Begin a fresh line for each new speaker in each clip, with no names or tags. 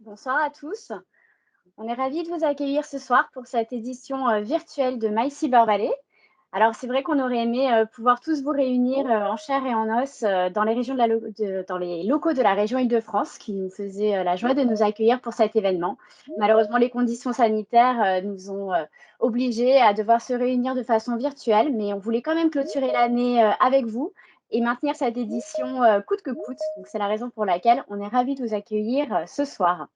Bonsoir à tous. On est ravis de vous accueillir ce soir pour cette édition virtuelle de My Cyber Valley. Alors, c'est vrai qu'on aurait aimé pouvoir tous vous réunir en chair et en os dans les dans les locaux de la région Île-de-France qui nous faisaient la joie de nous accueillir pour cet événement. Malheureusement, les conditions sanitaires nous ont obligés à devoir se réunir de façon virtuelle, mais on voulait quand même clôturer l'année avec vous et maintenir cette édition coûte que coûte. Donc, c'est la raison pour laquelle on est ravis de vous accueillir ce soir.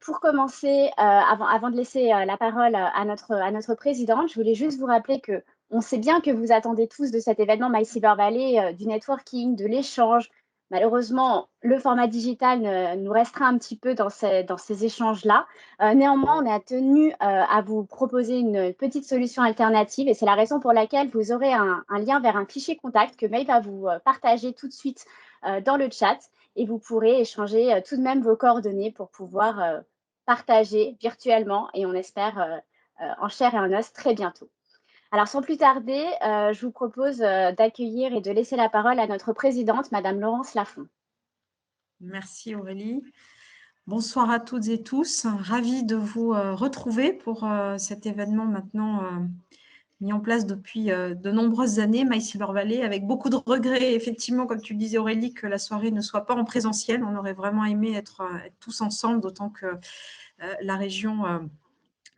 Pour commencer, avant de laisser la parole à notre présidente, je voulais juste vous rappeler que on sait bien que vous attendez tous de cet événement My Cyber Valley, du networking, de l'échange. Malheureusement, le format digital nous restreint un petit peu dans ces échanges-là. Néanmoins, on a tenu à vous proposer une petite solution alternative et c'est la raison pour laquelle vous aurez un lien vers un fichier contact que May va vous partager tout de suite dans le chat et vous pourrez échanger tout de même vos coordonnées pour pouvoir partager virtuellement et on espère en chair et en os très bientôt. Alors sans plus tarder, je vous propose d'accueillir et de laisser la parole à notre présidente, Madame Laurence Lafont.
Merci Aurélie. Bonsoir à toutes et tous. Ravie de vous retrouver pour cet événement maintenant mis en place depuis de nombreuses années, My Cyber Valley, avec beaucoup de regrets, effectivement, comme tu le disais Aurélie, que la soirée ne soit pas en présentiel. On aurait vraiment aimé être tous ensemble, d'autant que la région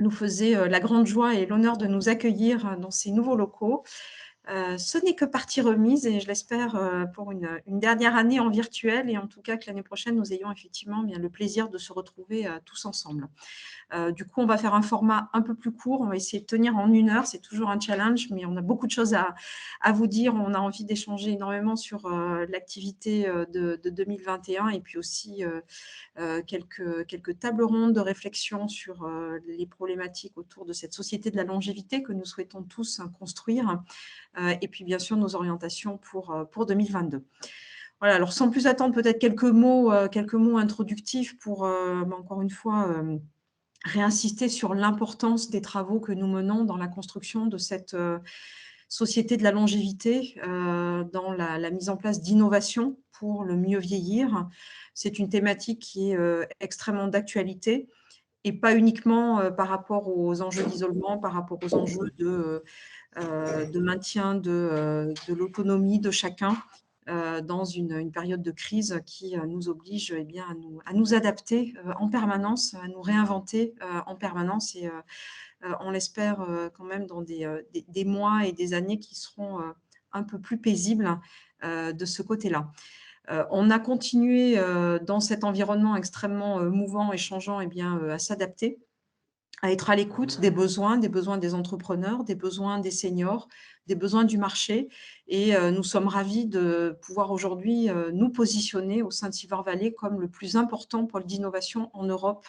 nous faisait la grande joie et l'honneur de nous accueillir dans ces nouveaux locaux. Ce n'est que partie remise et je l'espère pour une dernière année en virtuel et en tout cas que l'année prochaine, nous ayons effectivement bien le plaisir de se retrouver tous ensemble. Du coup, on va faire un format un peu plus court. On va essayer de tenir en 1 heure. C'est toujours un challenge, mais on a beaucoup de choses à vous dire. On a envie d'échanger énormément sur l'activité de 2021 et puis aussi quelques tables rondes de réflexion sur les problématiques autour de cette société de la longévité que nous souhaitons tous construire et puis bien sûr nos orientations pour 2022. Voilà, alors sans plus attendre, peut-être quelques mots introductifs pour encore une fois réinsister sur l'importance des travaux que nous menons dans la construction de cette société de la longévité, dans la mise en place d'innovations pour le mieux vieillir. C'est une thématique qui est extrêmement d'actualité et pas uniquement par rapport aux enjeux d'isolement, par rapport aux enjeux de maintien de l'autonomie de chacun, dans une période de crise qui nous oblige bien, à nous adapter en permanence, à nous réinventer en permanence et on l'espère quand même dans des mois et des années qui seront un peu plus paisibles de ce côté-là. On a continué dans cet environnement extrêmement mouvant et changeant eh bien, à s'adapter, à être à l'écoute des besoins des entrepreneurs, des besoins des seniors, des besoins du marché. Et nous sommes ravis de pouvoir aujourd'hui nous positionner au sein de Silver Valley comme le plus important pôle d'innovation en Europe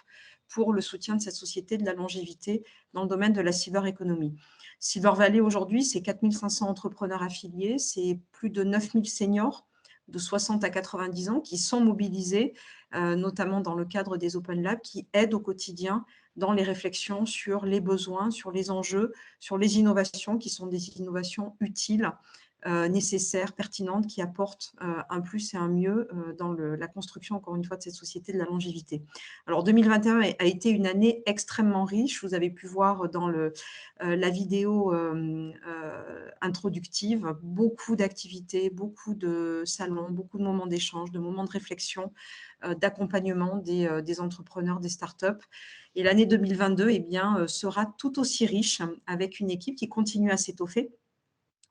pour le soutien de cette société de la longévité dans le domaine de la cyber-économie. Silver Valley aujourd'hui, c'est 4 500 entrepreneurs affiliés, c'est plus de 9 000 seniors de 60 à 90 ans qui sont mobilisés, notamment dans le cadre des Open Labs, qui aident au quotidien dans les réflexions sur les besoins, sur les enjeux, sur les innovations qui sont des innovations utiles, nécessaires, pertinentes, qui apportent un plus et un mieux dans la construction, encore une fois, de cette société de la longévité. Alors, 2021 a été une année extrêmement riche. Vous avez pu voir dans la vidéo introductive beaucoup d'activités, beaucoup de salons, beaucoup de moments d'échange, de moments de réflexion, d'accompagnement des entrepreneurs, des startups. Et l'année 2022 eh bien, sera tout aussi riche avec une équipe qui continue à s'étoffer.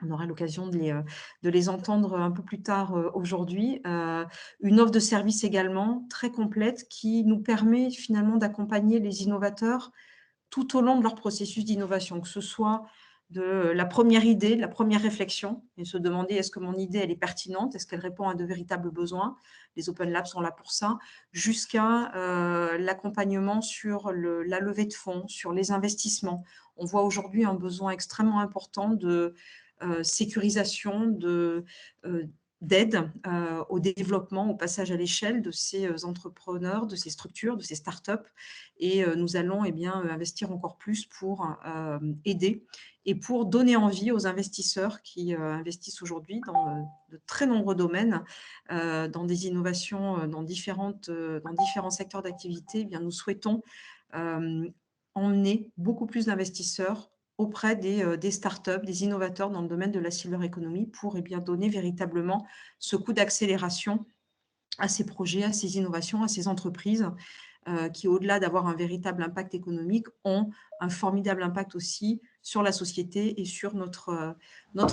On aura l'occasion de les entendre un peu plus tard aujourd'hui. Une offre de service également très complète qui nous permet finalement d'accompagner les innovateurs tout au long de leur processus d'innovation, que ce soit de la première idée, de la première réflexion, et se demander est-ce que mon idée elle est pertinente, est-ce qu'elle répond à de véritables besoins. Les Open Labs sont là pour ça, jusqu'à l'accompagnement sur la levée de fonds, sur les investissements. On voit aujourd'hui un besoin extrêmement important de sécurisation, d'aide au développement, au passage à l'échelle de ces entrepreneurs, de ces structures, de ces startups. Et nous allons eh bien, investir encore plus pour aider et pour donner envie aux investisseurs qui investissent aujourd'hui dans de très nombreux domaines, dans des innovations, dans différents secteurs d'activité. Eh bien, nous souhaitons emmener beaucoup plus d'investisseurs auprès des startups, des innovateurs dans le domaine de la silver economy pour eh bien, donner véritablement ce coup d'accélération à ces projets, à ces innovations, à ces entreprises qui, au-delà d'avoir un véritable impact économique, ont un formidable impact aussi sur la société et sur notre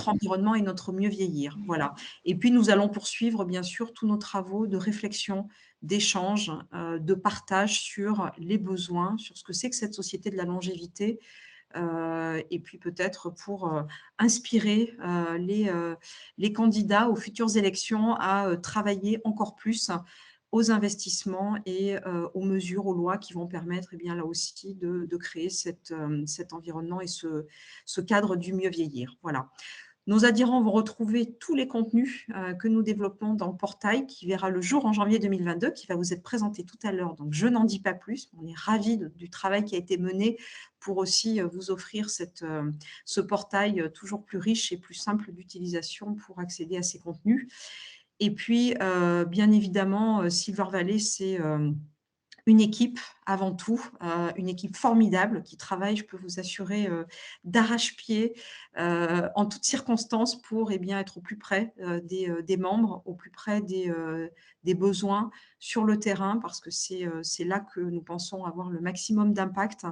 environnement et notre mieux vieillir. Voilà. Et puis, nous allons poursuivre, bien sûr, tous nos travaux de réflexion, d'échange, de partage sur les besoins, sur ce que c'est que cette société de la longévité, et puis peut-être pour inspirer les candidats aux futures élections à travailler encore plus aux investissements et aux mesures, aux lois qui vont permettre eh bien, là aussi de créer cet environnement et ce cadre du mieux vieillir. Voilà. Nos adhérents vont retrouver tous les contenus que nous développons dans le portail qui verra le jour en janvier 2022, qui va vous être présenté tout à l'heure. Donc, je n'en dis pas plus. On est ravis du travail qui a été mené pour aussi vous offrir ce portail toujours plus riche et plus simple d'utilisation pour accéder à ces contenus. Et puis, bien évidemment, Silver Valley, c'est une équipe avant tout, une équipe formidable qui travaille, je peux vous assurer, d'arrache-pied, en toutes circonstances pour eh bien, être au plus près des membres, au plus près des besoins sur le terrain, parce que c'est là que nous pensons avoir le maximum d'impact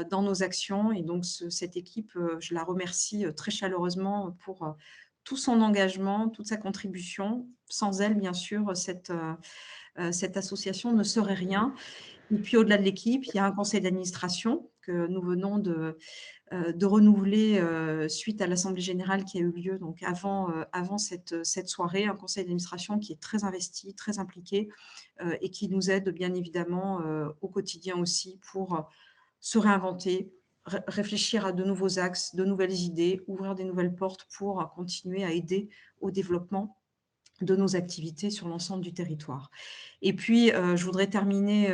dans nos actions. Et donc, cette équipe, je la remercie très chaleureusement pour tout son engagement, toute sa contribution. Sans elle, bien sûr, cette association ne serait rien. Et puis, au-delà de l'équipe, il y a un conseil d'administration que nous venons de renouveler suite à l'Assemblée générale qui a eu lieu donc avant cette soirée. Un conseil d'administration qui est très investi, très impliqué et qui nous aide bien évidemment au quotidien aussi pour se réinventer, réfléchir à de nouveaux axes, de nouvelles idées, ouvrir des nouvelles portes pour continuer à aider au développement de nos activités sur l'ensemble du territoire. Et puis, je voudrais terminer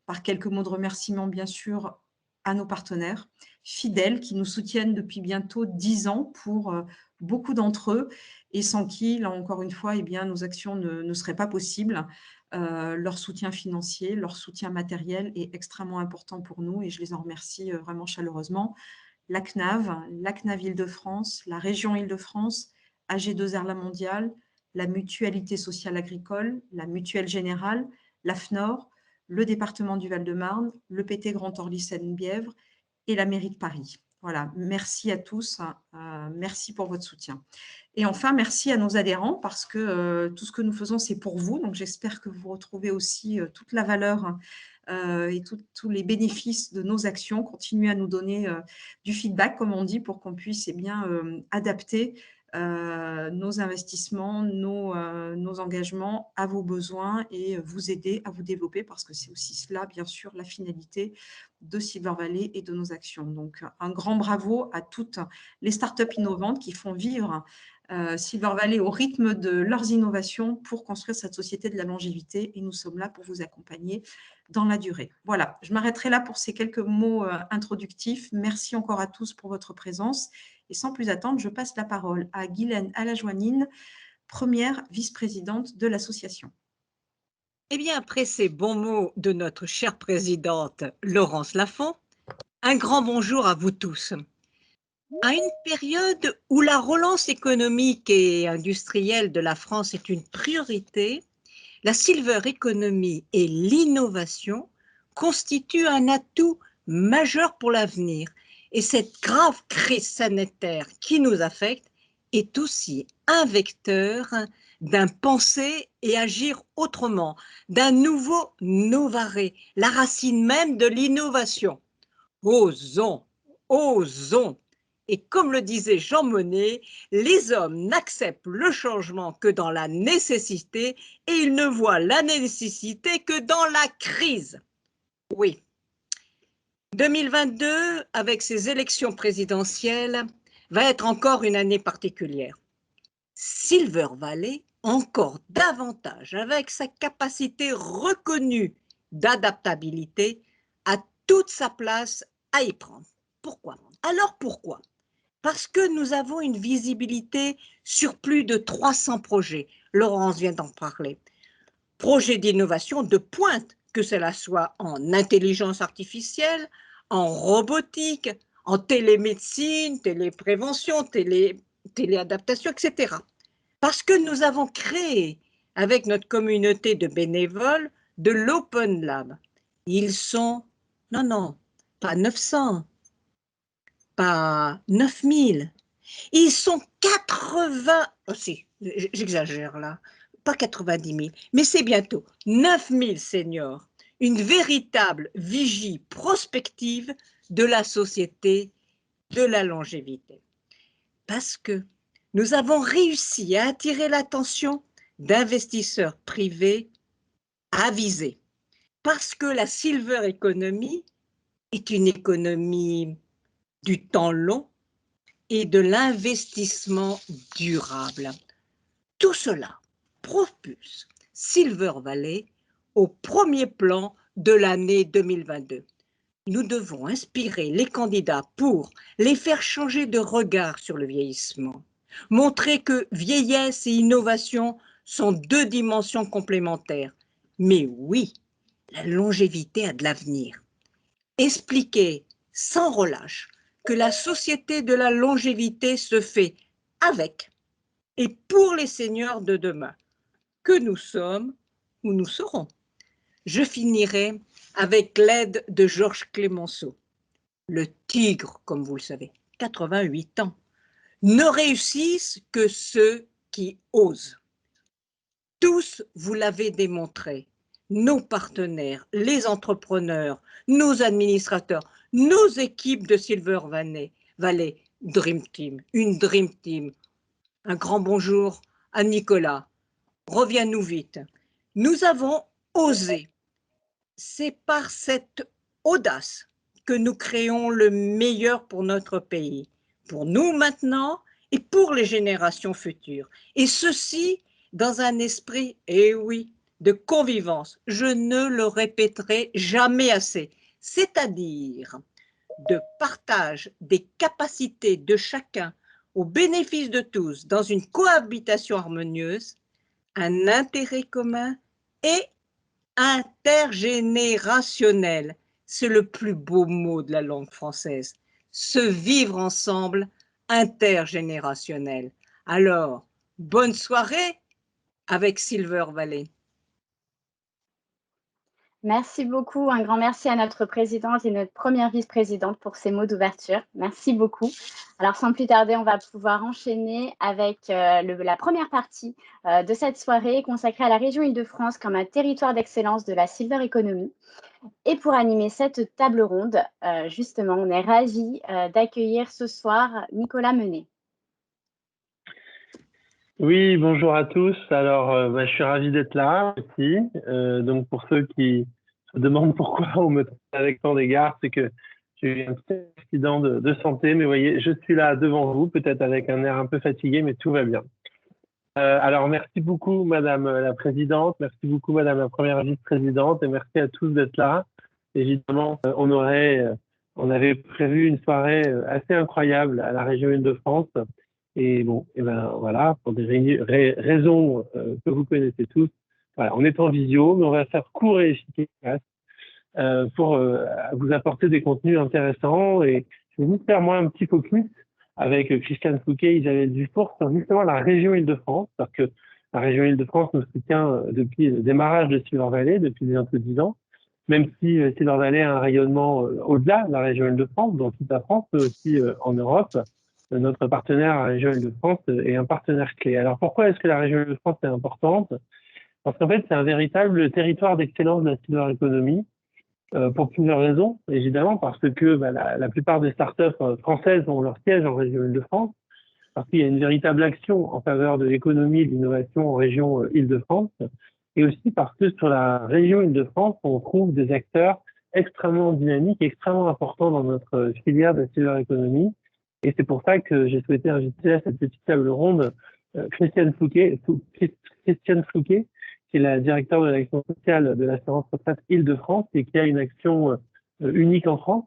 par quelques mots de remerciement, bien sûr, à nos partenaires fidèles qui nous soutiennent depuis bientôt 10 ans pour beaucoup d'entre eux et sans qui, là encore une fois, eh bien, nos actions ne seraient pas possibles. Leur soutien financier, leur soutien matériel est extrêmement important pour nous et je les en remercie vraiment chaleureusement. La CNAV Île-de-France, la région Île-de-France, AG2R La Mondiale, la Mutualité sociale agricole, la Mutuelle Générale, l'AFNOR, le département du Val-de-Marne, le PT Grand Orly Seine-Bièvre et la mairie de Paris. Voilà, merci à tous, merci pour votre soutien. Et enfin, merci à nos adhérents parce que tout ce que nous faisons, c'est pour vous. Donc, j'espère que vous retrouvez aussi toute la valeur et tous les bénéfices de nos actions. Continuez à nous donner du feedback, comme on dit, pour qu'on puisse adapter nos investissements, nos engagements à vos besoins et vous aider à vous développer parce que c'est aussi cela, bien sûr, la finalité de Silver Valley et de nos actions. Donc, un grand bravo à toutes les startups innovantes qui font vivre Silver Valley au rythme de leurs innovations pour construire cette société de la longévité et nous sommes là pour vous accompagner dans la durée. Voilà, je m'arrêterai là pour ces quelques mots introductifs. Merci encore à tous pour votre présence et sans plus attendre, je passe la parole à Guylaine Alajoanine, première vice-présidente de l'association.
Eh bien, après ces bons mots de notre chère présidente Laurence Lafont, un grand bonjour à vous tous. À une période où la relance économique et industrielle de la France est une priorité, la silver economy et l'innovation constituent un atout majeur pour l'avenir. Et cette grave crise sanitaire qui nous affecte est aussi un vecteur d'un penser et agir autrement, d'un nouveau novare, la racine même de l'innovation. Osons, osons. Et comme le disait Jean Monnet, les hommes n'acceptent le changement que dans la nécessité et ils ne voient la nécessité que dans la crise. Oui. 2022, avec ces élections présidentielles, va être encore une année particulière. Silver Valley, encore davantage, avec sa capacité reconnue d'adaptabilité, a toute sa place à y prendre. Pourquoi? Alors pourquoi? Parce que nous avons une visibilité sur plus de 300 projets. Laurence vient d'en parler. Projets d'innovation de pointe, que cela soit en intelligence artificielle, en robotique, en télémédecine, téléprévention, téléadaptation, etc. Parce que nous avons créé, avec notre communauté de bénévoles, de l'Open Lab. Ils sont, non, pas 900, pas 9000. Ils sont 80, oh si, j'exagère là, pas 90 000, mais c'est bientôt 9000 seniors. Une véritable vigie prospective de la société de la longévité. Parce que nous avons réussi à attirer l'attention d'investisseurs privés avisés. Parce que la silver economy est une économie du temps long et de l'investissement durable. Tout cela propulse Silver Valley au premier plan de l'année 2022. Nous devons inspirer les candidats pour les faire changer de regard sur le vieillissement, montrer que vieillesse et innovation sont deux dimensions complémentaires. Mais oui, la longévité a de l'avenir. Expliquer sans relâche que la société de la longévité se fait avec et pour les seniors de demain, que nous sommes ou nous serons. Je finirai avec l'aide de Georges Clemenceau, le tigre, comme vous le savez, 88 ans. Ne réussissent que ceux qui osent. Tous, vous l'avez démontré, nos partenaires, les entrepreneurs, nos administrateurs, nos équipes de Silver Valley, Dream Team, une Dream Team. Un grand bonjour à Nicolas. Reviens-nous vite. Nous avons osé. C'est par cette audace que nous créons le meilleur pour notre pays, pour nous maintenant et pour les générations futures. Et ceci dans un esprit, eh oui, de convivence. Je ne le répéterai jamais assez, c'est-à-dire de partage des capacités de chacun au bénéfice de tous dans une cohabitation harmonieuse, un intérêt commun et intergénérationnel. C'est le plus beau mot de la langue française. Se vivre ensemble intergénérationnel. Alors, bonne soirée avec Silver Valley.
Merci beaucoup. Un grand merci à notre présidente et notre première vice-présidente pour ces mots d'ouverture. Merci beaucoup. Alors, sans plus tarder, on va pouvoir enchaîner avec la première partie de cette soirée consacrée à la région Île-de-France comme un territoire d'excellence de la Silver Economy. Et pour animer cette table ronde, justement, on est ravis d'accueillir ce soir Nicolas Menet.
Oui, bonjour à tous. Alors, je suis ravi d'être là aussi. Donc, pour ceux qui se demandent pourquoi on me traite avec tant d'égards, c'est que j'ai eu un petit accident de santé. Mais vous voyez, je suis là devant vous, peut-être avec un air un peu fatigué, mais tout va bien. Alors, merci beaucoup, Madame la Présidente. Merci beaucoup, Madame la Première Vice-Présidente. Et merci à tous d'être là. Évidemment, on avait prévu une soirée assez incroyable à la région Île-de-France. Et bon, et ben voilà, pour des raisons que vous connaissez tous, voilà, on est en visio, mais on va faire court et efficace pour vous apporter des contenus intéressants. Et je vais vous faire moi un petit focus avec Christiane Fouquet et Isabelle Dufour sur justement la région Île-de-France, parce que la région Île-de-France nous soutient depuis le démarrage de Silver Valley, depuis bientôt 10 ans, même si Silver Valley a un rayonnement au-delà de la région Île-de-France, dans toute la France, mais aussi en Europe. Notre partenaire, la région Île-de-France, est un partenaire clé. Alors pourquoi est-ce que la région Île-de-France est importante? Parce qu'en fait, c'est un véritable territoire d'excellence de la Silver Economy, pour plusieurs raisons. Évidemment, parce que la plupart des startups françaises ont leur siège en région Île-de-France, parce qu'il y a une véritable action en faveur de l'économie et de l'innovation en région Île-de-France, et aussi parce que sur la région Île-de-France, on trouve des acteurs extrêmement dynamiques, extrêmement importants dans notre filière de la Silver Economy. Et c'est pour ça que j'ai souhaité inviter à cette petite table ronde Christiane Fouquet, qui est la directeure de l'action sociale de l'assurance retraite Île-de-France et qui a une action unique en France,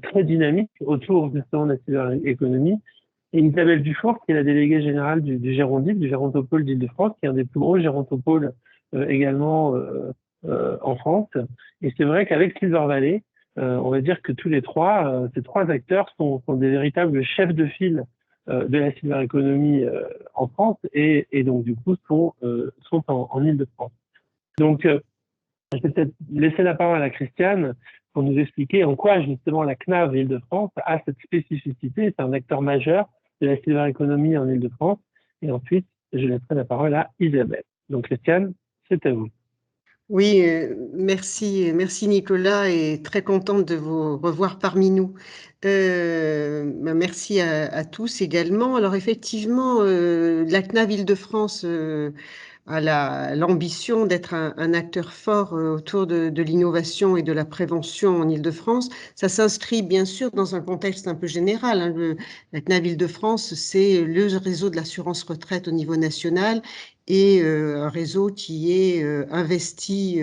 très dynamique autour justement de la Silver Economy. Et Isabelle Dufour, qui est la déléguée générale du Gérondip, du Gérontopôle d'Île-de-France, qui est un des plus gros gérontopoles également en France. Et c'est vrai qu'avec Silver Valley, on va dire que tous les trois, ces trois acteurs sont des véritables chefs de file de la Silver Economy en France et donc du coup sont en Île-de-France. Donc, je vais peut-être laisser la parole à Christiane pour nous expliquer en quoi justement la CNAV Île-de-France a cette spécificité. C'est un acteur majeur de la Silver Economy en Île-de-France. Et ensuite, je laisserai la parole à Isabelle. Donc, Christiane, c'est à vous.
Oui, merci Nicolas et très contente de vous revoir parmi nous. Merci à tous également. Alors effectivement, la CNAV Île-de-France a l'ambition d'être un acteur fort autour de l'innovation et de la prévention en Île-de-France. Ça s'inscrit bien sûr dans un contexte un peu général, hein. La CNAV Île-de-France, c'est le réseau de l'assurance retraite au niveau national et un réseau qui est investi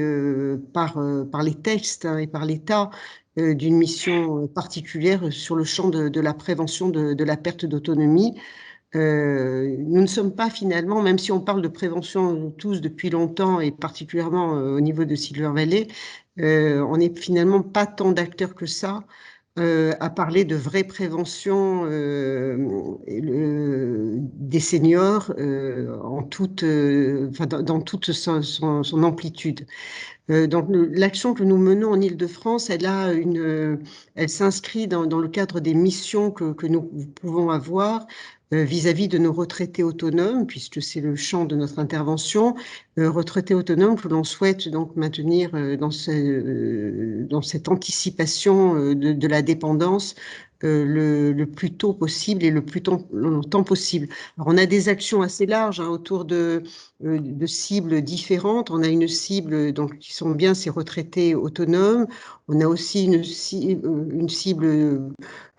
par les textes, hein, et par l'État d'une mission particulière sur le champ de la prévention de la perte d'autonomie. Nous ne sommes pas finalement, même si on parle de prévention tous depuis longtemps et particulièrement au niveau de Silver Valley, on n'est finalement pas tant d'acteurs que ça à parler de vraie prévention des seniors dans toute son amplitude. Donc l'action que nous menons en Île-de-France, elle s'inscrit dans le cadre des missions que nous pouvons avoir vis-à-vis de nos retraités autonomes, puisque c'est le champ de notre intervention, retraités autonomes que l'on souhaite donc maintenir dans cette anticipation de la dépendance le plus tôt possible et le plus longtemps possible. Alors, on a des actions assez larges hein, autour de cibles différentes. On a une cible donc, qui sont bien ces retraités autonomes. On a aussi une cible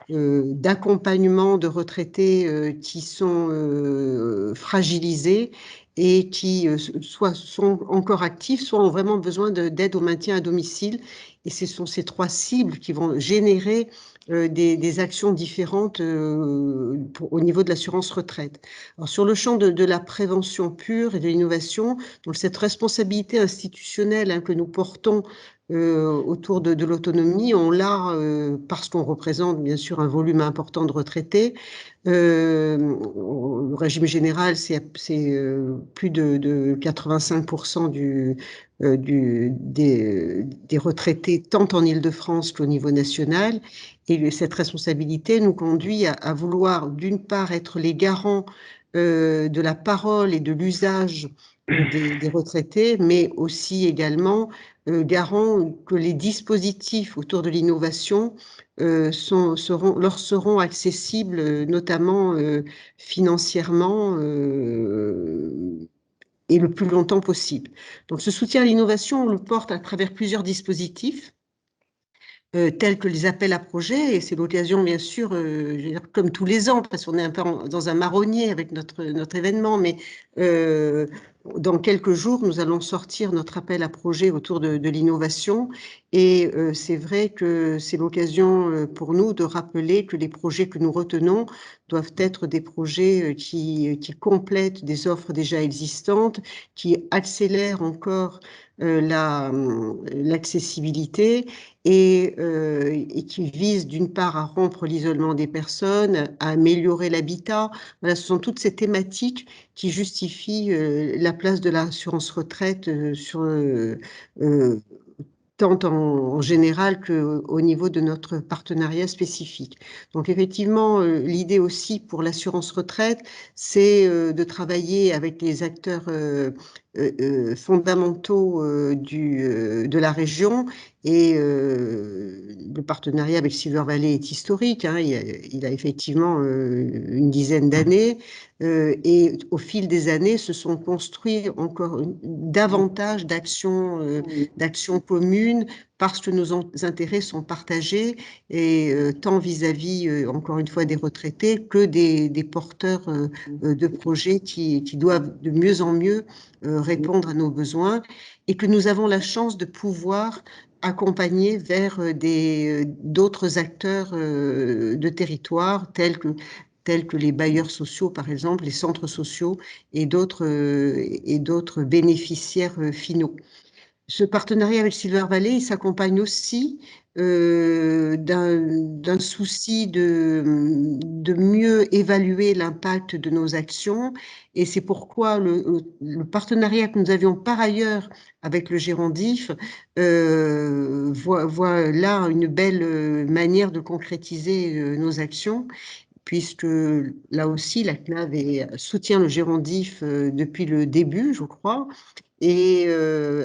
d'accompagnement de retraités qui sont fragilisés et qui soit sont encore actifs, soit ont vraiment besoin d'aide au maintien à domicile. Et ce sont ces trois cibles qui vont générer des actions différentes au niveau de l'assurance retraite. Alors, sur le champ de la prévention pure et de l'innovation, donc cette responsabilité institutionnelle hein, que nous portons autour de l'autonomie. On l'a parce qu'on représente bien sûr un volume important de retraités. Le régime général, c'est plus de 85% des retraités, tant en Île-de-France qu'au niveau national. Et cette responsabilité nous conduit à vouloir, d'une part, être les garants de la parole et de l'usage des retraités, mais aussi également garant que les dispositifs autour de l'innovation leur seront accessibles, notamment financièrement et le plus longtemps possible. Donc ce soutien à l'innovation, on le porte à travers plusieurs dispositifs. Tels que les appels à projets, et c'est l'occasion, bien sûr, je veux dire, comme tous les ans, parce qu'on est un peu dans un marronnier avec notre événement, mais dans quelques jours, nous allons sortir notre appel à projets autour de l'innovation, et c'est vrai que c'est l'occasion pour nous de rappeler que les projets que nous retenons doivent être des projets qui complètent des offres déjà existantes, qui accélèrent encore l'accessibilité et qui vise d'une part à rompre l'isolement des personnes, à améliorer l'habitat. Voilà, ce sont toutes ces thématiques qui justifient la place de l'assurance retraite tant en général qu'au niveau de notre partenariat spécifique. Donc effectivement, l'idée aussi pour l'assurance retraite, c'est de travailler avec les acteurs fondamentaux de la région, et le partenariat avec Silver Valley est historique, hein, il a effectivement une dizaine d'années, et au fil des années se sont construits encore davantage d'actions communes parce que nos intérêts sont partagés, et tant vis-à-vis, encore une fois, des retraités que des porteurs de projets qui doivent de mieux en mieux répondre à nos besoins, et que nous avons la chance de pouvoir accompagner vers d'autres acteurs de territoire tels que les bailleurs sociaux, par exemple, les centres sociaux et d'autres bénéficiaires finaux. Ce partenariat avec Silver Valley, il s'accompagne aussi d'un souci de mieux évaluer l'impact de nos actions, et c'est pourquoi le partenariat que nous avions par ailleurs avec le Gérondif voit là une belle manière de concrétiser nos actions, puisque là aussi, la CNAV soutient le Gérondif depuis le début, je crois, et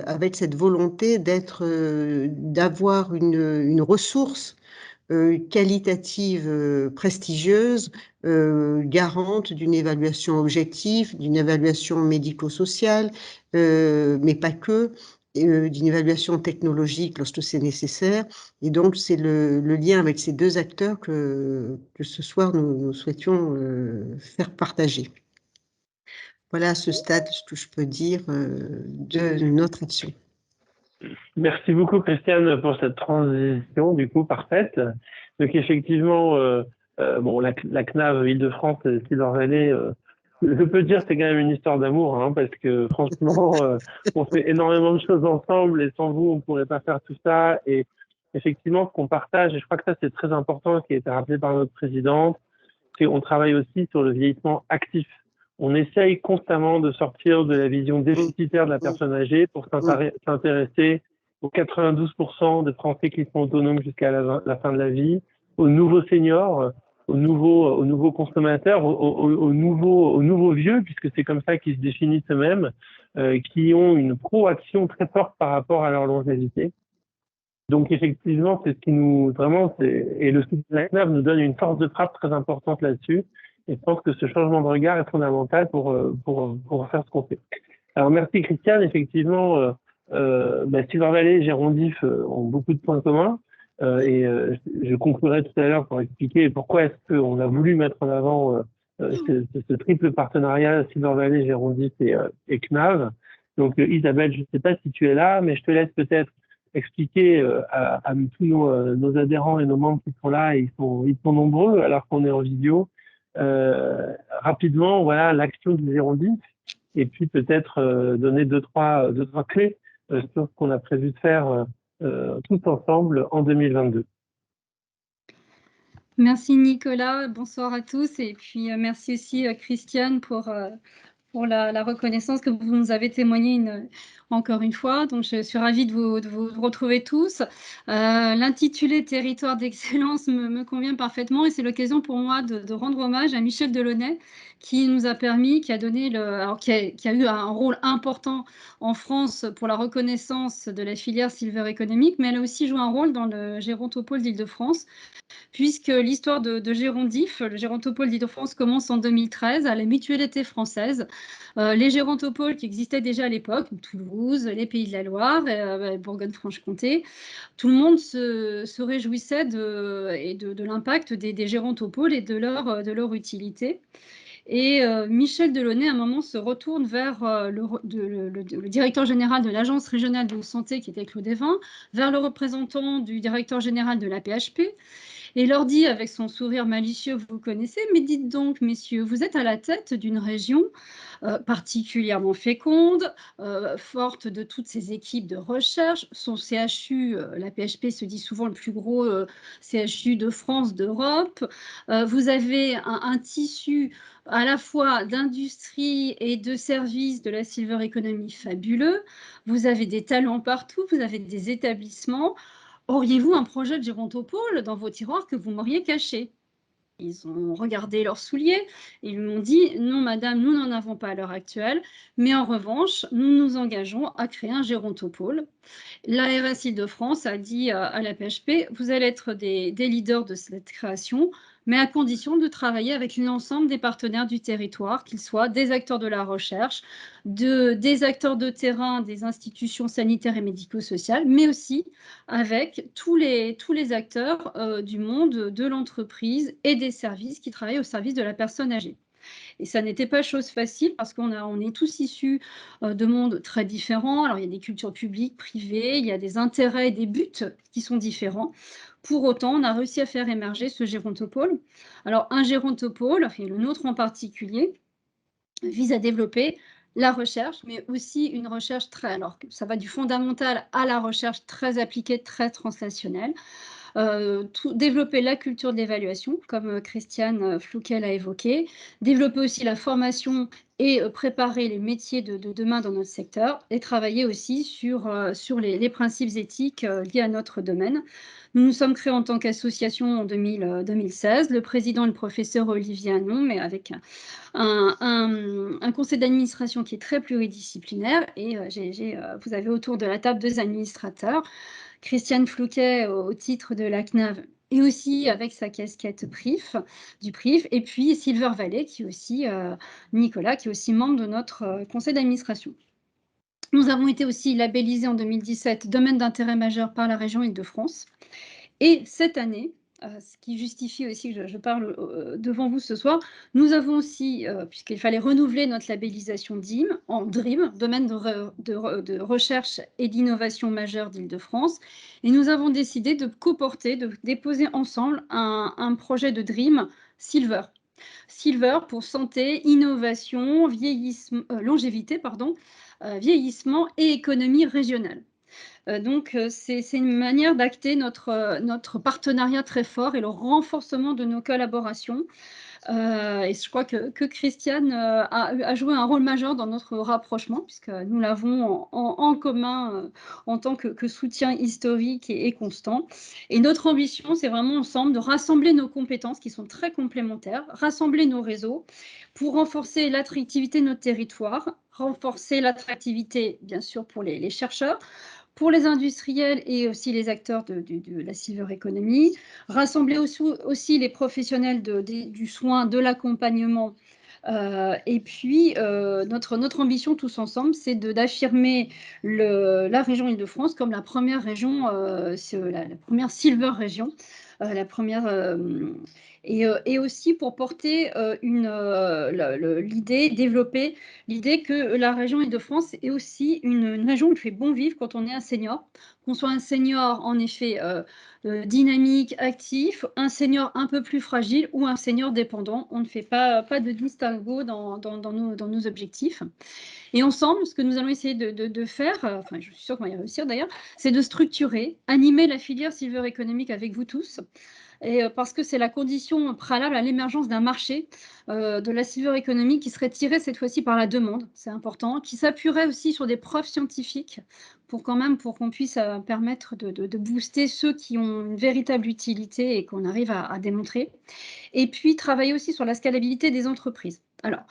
avec cette volonté d'avoir une ressource qualitative prestigieuse, garante d'une évaluation objective, d'une évaluation médico-sociale, mais pas que, d'une évaluation technologique lorsque c'est nécessaire. Et donc, c'est le lien avec ces deux acteurs que ce soir, nous souhaitions faire partager. Voilà à ce stade ce que je peux dire de notre action.
Merci beaucoup, Christiane, pour cette transition, du coup, parfaite. Donc, effectivement, bon, la CNAV Île-de-France, Silver Valley, je peux dire c'est quand même une histoire d'amour, hein, parce que franchement, on fait énormément de choses ensemble, et sans vous, on ne pourrait pas faire tout ça. Et effectivement, ce qu'on partage, et je crois que ça, c'est très important, qui a été rappelé par notre présidente, c'est qu'on travaille aussi sur le vieillissement actif. On essaye constamment de sortir de la vision déficitaire de la personne âgée pour s'intéresser aux 92% de Français qui sont autonomes jusqu'à la fin de la vie, aux nouveaux seniors, aux nouveaux consommateurs, aux nouveaux vieux, puisque c'est comme ça qu'ils se définissent eux-mêmes, qui ont une proaction très forte par rapport à leur longévité. Donc effectivement, c'est ce qui nous et le soutien de la CNAV nous donne une force de frappe très importante là-dessus. Et je pense que ce changement de regard est fondamental pour faire ce qu'on fait. Alors merci Christiane, effectivement, Silver Valley et Gérondif ont beaucoup de points communs, et je conclurai tout à l'heure pour expliquer pourquoi est-ce qu'on a voulu mettre en avant ce triple partenariat Silver Valley, Gérondif et CNAV. Donc Isabelle, je ne sais pas si tu es là, mais je te laisse peut-être expliquer à tous nos adhérents et nos membres qui sont là, et ils sont nombreux alors qu'on est en vidéo, rapidement, voilà, l'action du Gérondif, et puis peut-être donner deux, trois clés sur ce qu'on a prévu de faire tous ensemble en 2022.
Merci Nicolas, bonsoir à tous et puis merci aussi Christiane pour la reconnaissance que vous nous avez témoignée encore une fois. Donc, je suis ravie de vous retrouver tous. L'intitulé Territoire d'excellence me convient parfaitement et c'est l'occasion pour moi de rendre hommage à Michel Delaunay qui nous a permis, qui a eu un rôle important en France pour la reconnaissance de la filière silver économique, mais elle a aussi joué un rôle dans le Gérontopole d'Île-de-France, puisque l'histoire de Gérondif, le Gérontopole d'Île-de-France, commence en 2013 à la Mutualité française. Les gérontopoles qui existaient déjà à l'époque, Toulouse, les Pays de la Loire, Bourgogne-Franche-Comté, tout le monde se réjouissait de l'impact des gérontopoles et de leur utilité. Et Michel Delaunay, à un moment, se retourne vers le directeur général de l'Agence régionale de santé, qui était Claude Evin, vers le représentant du directeur général de la PHP, et leur dit avec son sourire malicieux, vous connaissez, mais dites donc, messieurs, vous êtes à la tête d'une région particulièrement féconde, forte de toutes ces équipes de recherche. Son CHU, la PHP se dit souvent le plus gros CHU de France, d'Europe. Vous avez un tissu à la fois d'industrie et de services de la silver economy fabuleux. Vous avez des talents partout, vous avez des établissements. Auriez-vous un projet de gérontopole dans vos tiroirs que vous m'auriez caché? Ils ont regardé leurs souliers et ils m'ont dit « Non, madame, nous n'en avons pas à l'heure actuelle, mais en revanche, nous nous engageons à créer un gérontopole. » L'ARS Île-de-France a dit à la PHP « Vous allez être des leaders de cette création, mais à condition de travailler avec l'ensemble des partenaires du territoire, qu'ils soient des acteurs de la recherche, des acteurs de terrain, des institutions sanitaires et médico-sociales, mais aussi avec tous les acteurs du monde de l'entreprise et des services qui travaillent au service de la personne âgée. » Et ça n'était pas chose facile parce qu'on est tous issus de mondes très différents. Alors, il y a des cultures publiques, privées, il y a des intérêts et des buts qui sont différents. Pour autant, on a réussi à faire émerger ce gérontopole. Alors, un gérontopole, et le nôtre en particulier, vise à développer la recherche, mais aussi une recherche alors ça va du fondamental à la recherche très appliquée, très translationnelle. Développer la culture de l'évaluation, comme Christiane Flouquet l'a évoqué, développer aussi la formation et préparer les métiers de demain dans notre secteur, et travailler aussi sur les principes éthiques liés à notre domaine. Nous nous sommes créés en tant qu'association en 2016, le président est le professeur Olivier Hanon, mais avec un conseil d'administration qui est très pluridisciplinaire, et vous avez autour de la table 2 administrateurs, Christiane Flouquet au titre de la CNAV et aussi avec sa casquette du PRIF, et puis Silver Valley, qui est aussi Nicolas, qui est aussi membre de notre conseil d'administration. Nous avons été aussi labellisés en 2017 domaine d'intérêt majeur par la région Île-de-France. Et cette année, ce qui justifie aussi que je parle devant vous ce soir, nous avons aussi, puisqu'il fallait renouveler notre labellisation DIM, en DREAM, domaine de recherche et d'innovation majeure d'Île-de-France, et nous avons décidé de coporter, de déposer ensemble un projet de DREAM Silver. Silver pour santé, innovation, longévité, vieillissement et économie régionale. Donc, c'est une manière d'acter notre partenariat très fort et le renforcement de nos collaborations. Et je crois que Christiane a joué un rôle majeur dans notre rapprochement, puisque nous l'avons en commun en tant que soutien historique et constant. Et notre ambition, c'est vraiment ensemble de rassembler nos compétences qui sont très complémentaires, rassembler nos réseaux pour renforcer l'attractivité de notre territoire, renforcer l'attractivité, bien sûr, pour les chercheurs, pour les industriels et aussi les acteurs de la silver economy, rassembler aussi les professionnels du soin, de l'accompagnement. Et puis, notre ambition tous ensemble, c'est d'affirmer la région Île-de-France comme la première région, la première silver région, la première... Et aussi pour porter développer l'idée que la région Île-de-France est aussi une région où il fait bon vivre quand on est un senior, qu'on soit un senior en effet dynamique, actif, un senior un peu plus fragile ou un senior dépendant. On ne fait pas de distinguo dans nos objectifs. Et ensemble, ce que nous allons essayer de faire, enfin je suis sûre qu'on va y réussir d'ailleurs, c'est de structurer, animer la filière silver économique avec vous tous, et parce que c'est la condition préalable à l'émergence d'un marché de la silver economy qui serait tiré cette fois-ci par la demande, c'est important, qui s'appuierait aussi sur des preuves scientifiques pour qu'on puisse permettre de booster ceux qui ont une véritable utilité et qu'on arrive à démontrer. Et puis travailler aussi sur la scalabilité des entreprises. Alors,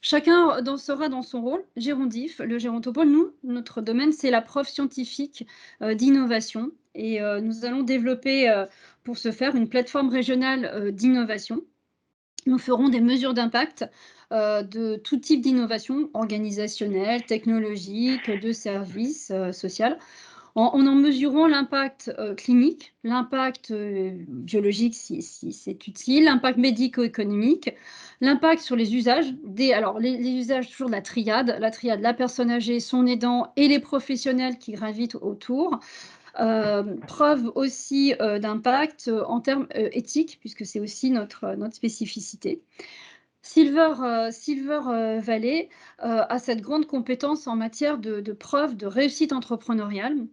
chacun sera dans son rôle. Gérondif, le Gérontopole, nous, notre domaine, c'est la preuve scientifique d'innovation. Et nous allons développer, pour ce faire, une plateforme régionale d'innovation. Nous ferons des mesures d'impact de tout type d'innovation, organisationnelle, technologique, de services, social, en mesurant l'impact clinique, l'impact biologique si c'est utile, l'impact médico-économique, l'impact sur les usages, alors les usages toujours de la triade, la personne âgée, son aidant et les professionnels qui gravitent autour. Preuve aussi d'impact en termes éthiques, puisque c'est aussi notre spécificité. Silver Valley a cette grande compétence en matière de preuve de réussite entrepreneuriale.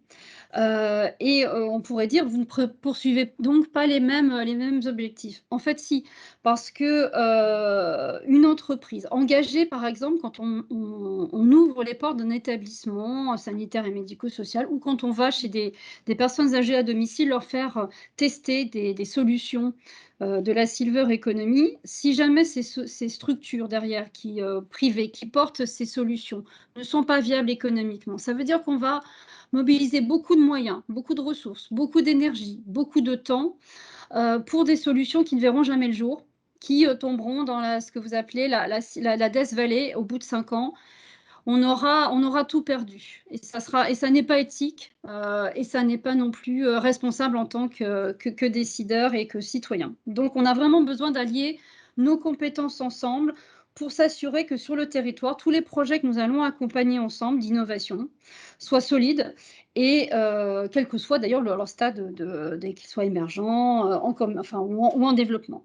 Et on pourrait dire, vous ne poursuivez donc pas les mêmes objectifs. En fait, si, parce que une entreprise engagée, par exemple, quand on ouvre les portes d'un établissement sanitaire et médico-social, ou quand on va chez des personnes âgées à domicile, leur faire tester des solutions de la silver economy, si jamais ces structures derrière privées qui portent ces solutions ne sont pas viables économiquement, ça veut dire qu'on va mobiliser beaucoup de moyens, beaucoup de ressources, beaucoup d'énergie, beaucoup de temps pour des solutions qui ne verront jamais le jour, qui tomberont dans ce que vous appelez la Death Valley au bout de 5 ans. On aura tout perdu. Et ça n'est pas éthique et ça n'est pas non plus responsable en tant que décideur et que citoyen. Donc, on a vraiment besoin d'allier nos compétences ensemble pour s'assurer que sur le territoire, tous les projets que nous allons accompagner ensemble d'innovation soient solides et quel que soit d'ailleurs leur stade, qu'ils soient émergents ou en développement.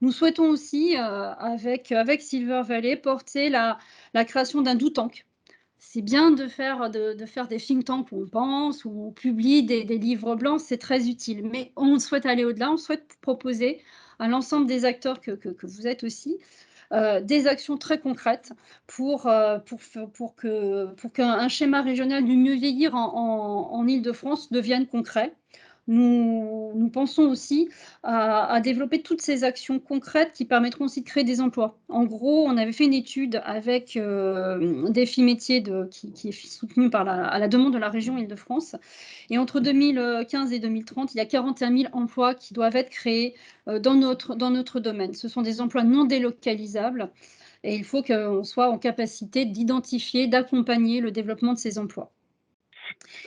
Nous souhaitons aussi, avec Silver Valley, porter la création d'un do tank. C'est bien de faire des think tanks où on pense, où on publie des livres blancs, c'est très utile. Mais on souhaite aller au-delà, on souhaite proposer à l'ensemble des acteurs que vous êtes aussi, des actions très concrètes pour qu'un schéma régional du mieux vieillir en Île-de-France devienne concret. Nous pensons aussi à développer toutes ces actions concrètes qui permettront aussi de créer des emplois. En gros, on avait fait une étude avec Défi Métiers qui est soutenue à la demande de la région Île-de-France. Et entre 2015 et 2030, il y a 41 000 emplois qui doivent être créés dans notre domaine. Ce sont des emplois non délocalisables et il faut qu'on soit en capacité d'identifier, d'accompagner le développement de ces emplois.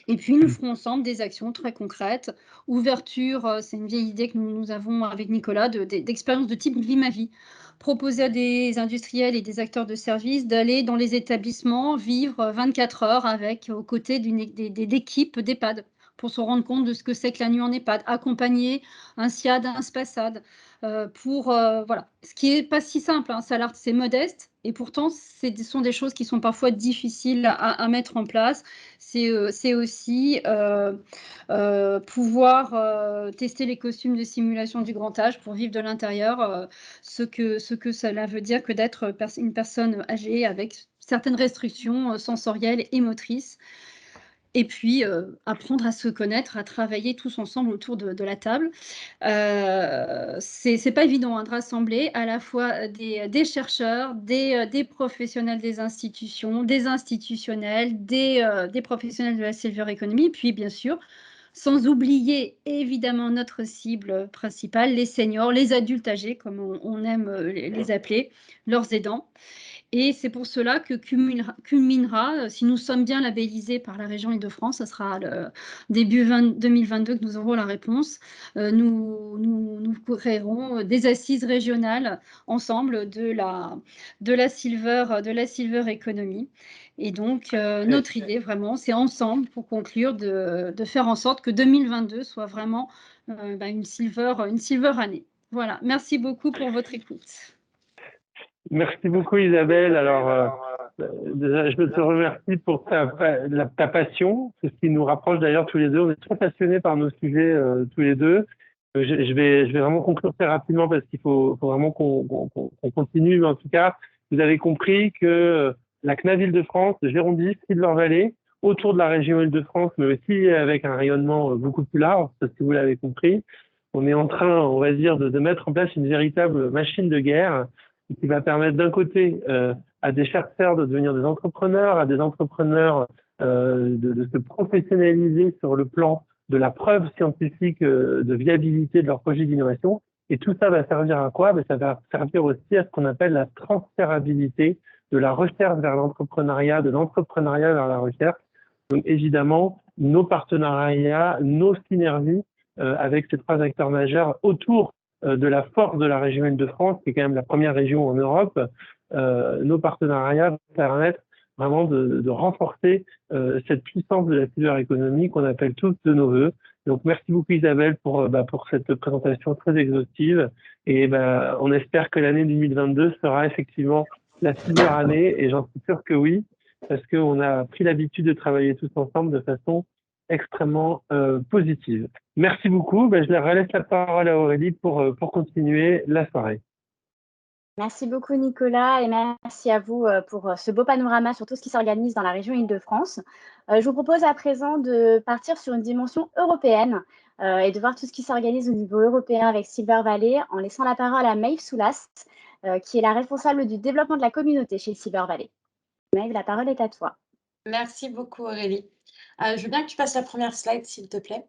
Et puis, nous ferons ensemble des actions très concrètes. Ouverture, c'est une vieille idée que nous avons avec Nicolas, d'expériences de type Vie ma vie. Proposer à des industriels et des acteurs de services d'aller dans les établissements, vivre 24 heures aux côtés d'équipes d'EHPAD pour se rendre compte de ce que c'est que la nuit en EHPAD, accompagner un SIAD, un SPASAD, voilà. Ce qui n'est pas si simple, hein, c'est modeste, et pourtant, ce sont des choses qui sont parfois difficiles à mettre en place. C'est aussi pouvoir tester les costumes de simulation du grand âge pour vivre de l'intérieur, ce que cela veut dire que d'être une personne âgée avec certaines restrictions sensorielles et motrices. Et puis, apprendre à se connaître, à travailler tous ensemble autour de la table. C'est pas évident, hein, de rassembler à la fois des chercheurs, des professionnels des institutions, des institutionnels, des professionnels de la silver economy, puis bien sûr, sans oublier évidemment notre cible principale, les seniors, les adultes âgés, comme on aime les appeler, leurs aidants. Et c'est pour cela que culminera, si nous sommes bien labellisés par la région Île-de-France, ce sera le début 2022 que nous aurons la réponse. Nous créerons des assises régionales ensemble de la silver economy. Et donc, notre idée vraiment, c'est ensemble, pour conclure, de faire en sorte que 2022 soit vraiment une silver année. Voilà, merci beaucoup pour votre écoute.
Merci beaucoup Isabelle. Alors, Déjà, je te remercie pour ta passion. C'est ce qui nous rapproche d'ailleurs tous les deux. On est très passionnés par nos sujets tous les deux. Je vais vraiment conclure très rapidement parce qu'il faut vraiment qu'on continue. Mais en tout cas, vous avez compris que la CNAV Île-de-France, Girondis, Silver Valley, autour de la région Île-de-France, mais aussi avec un rayonnement beaucoup plus large, parce que vous l'avez compris, on est en train, on va dire, de mettre en place une véritable machine de guerre qui va permettre d'un côté à des chercheurs de devenir des entrepreneurs, à des entrepreneurs de se professionnaliser sur le plan de la preuve scientifique de viabilité de leur projet d'innovation. Et tout ça va servir à quoi? Ça va servir aussi à ce qu'on appelle la transférabilité de la recherche vers l'entrepreneuriat, de l'entrepreneuriat vers la recherche. Donc évidemment, nos partenariats, nos synergies avec ces trois acteurs majeurs autour de la force de la région Île-de-France, qui est quand même la première région en Europe, nos partenariats vont permettre vraiment de renforcer cette puissance de la cyberéconomie qu'on appelle tous de nos voeux. Donc merci beaucoup Isabelle pour cette présentation très exhaustive et on espère que l'année 2022 sera effectivement la cyber année et j'en suis sûr que oui, parce qu'on a pris l'habitude de travailler tous ensemble de façon extrêmement positive. Merci beaucoup. Je leur relaisse la parole à Aurélie pour continuer la soirée.
Merci beaucoup Nicolas et merci à vous pour ce beau panorama sur tout ce qui s'organise dans la région Île-de-France. Je vous propose à présent de partir sur une dimension européenne et de voir tout ce qui s'organise au niveau européen avec Silver Valley en laissant la parole à Maëve Soulas, qui est la responsable du développement de la communauté chez Silver Valley. Maëve, la parole est à toi.
Merci beaucoup Aurélie. Je veux bien que tu passes la première slide s'il te plaît.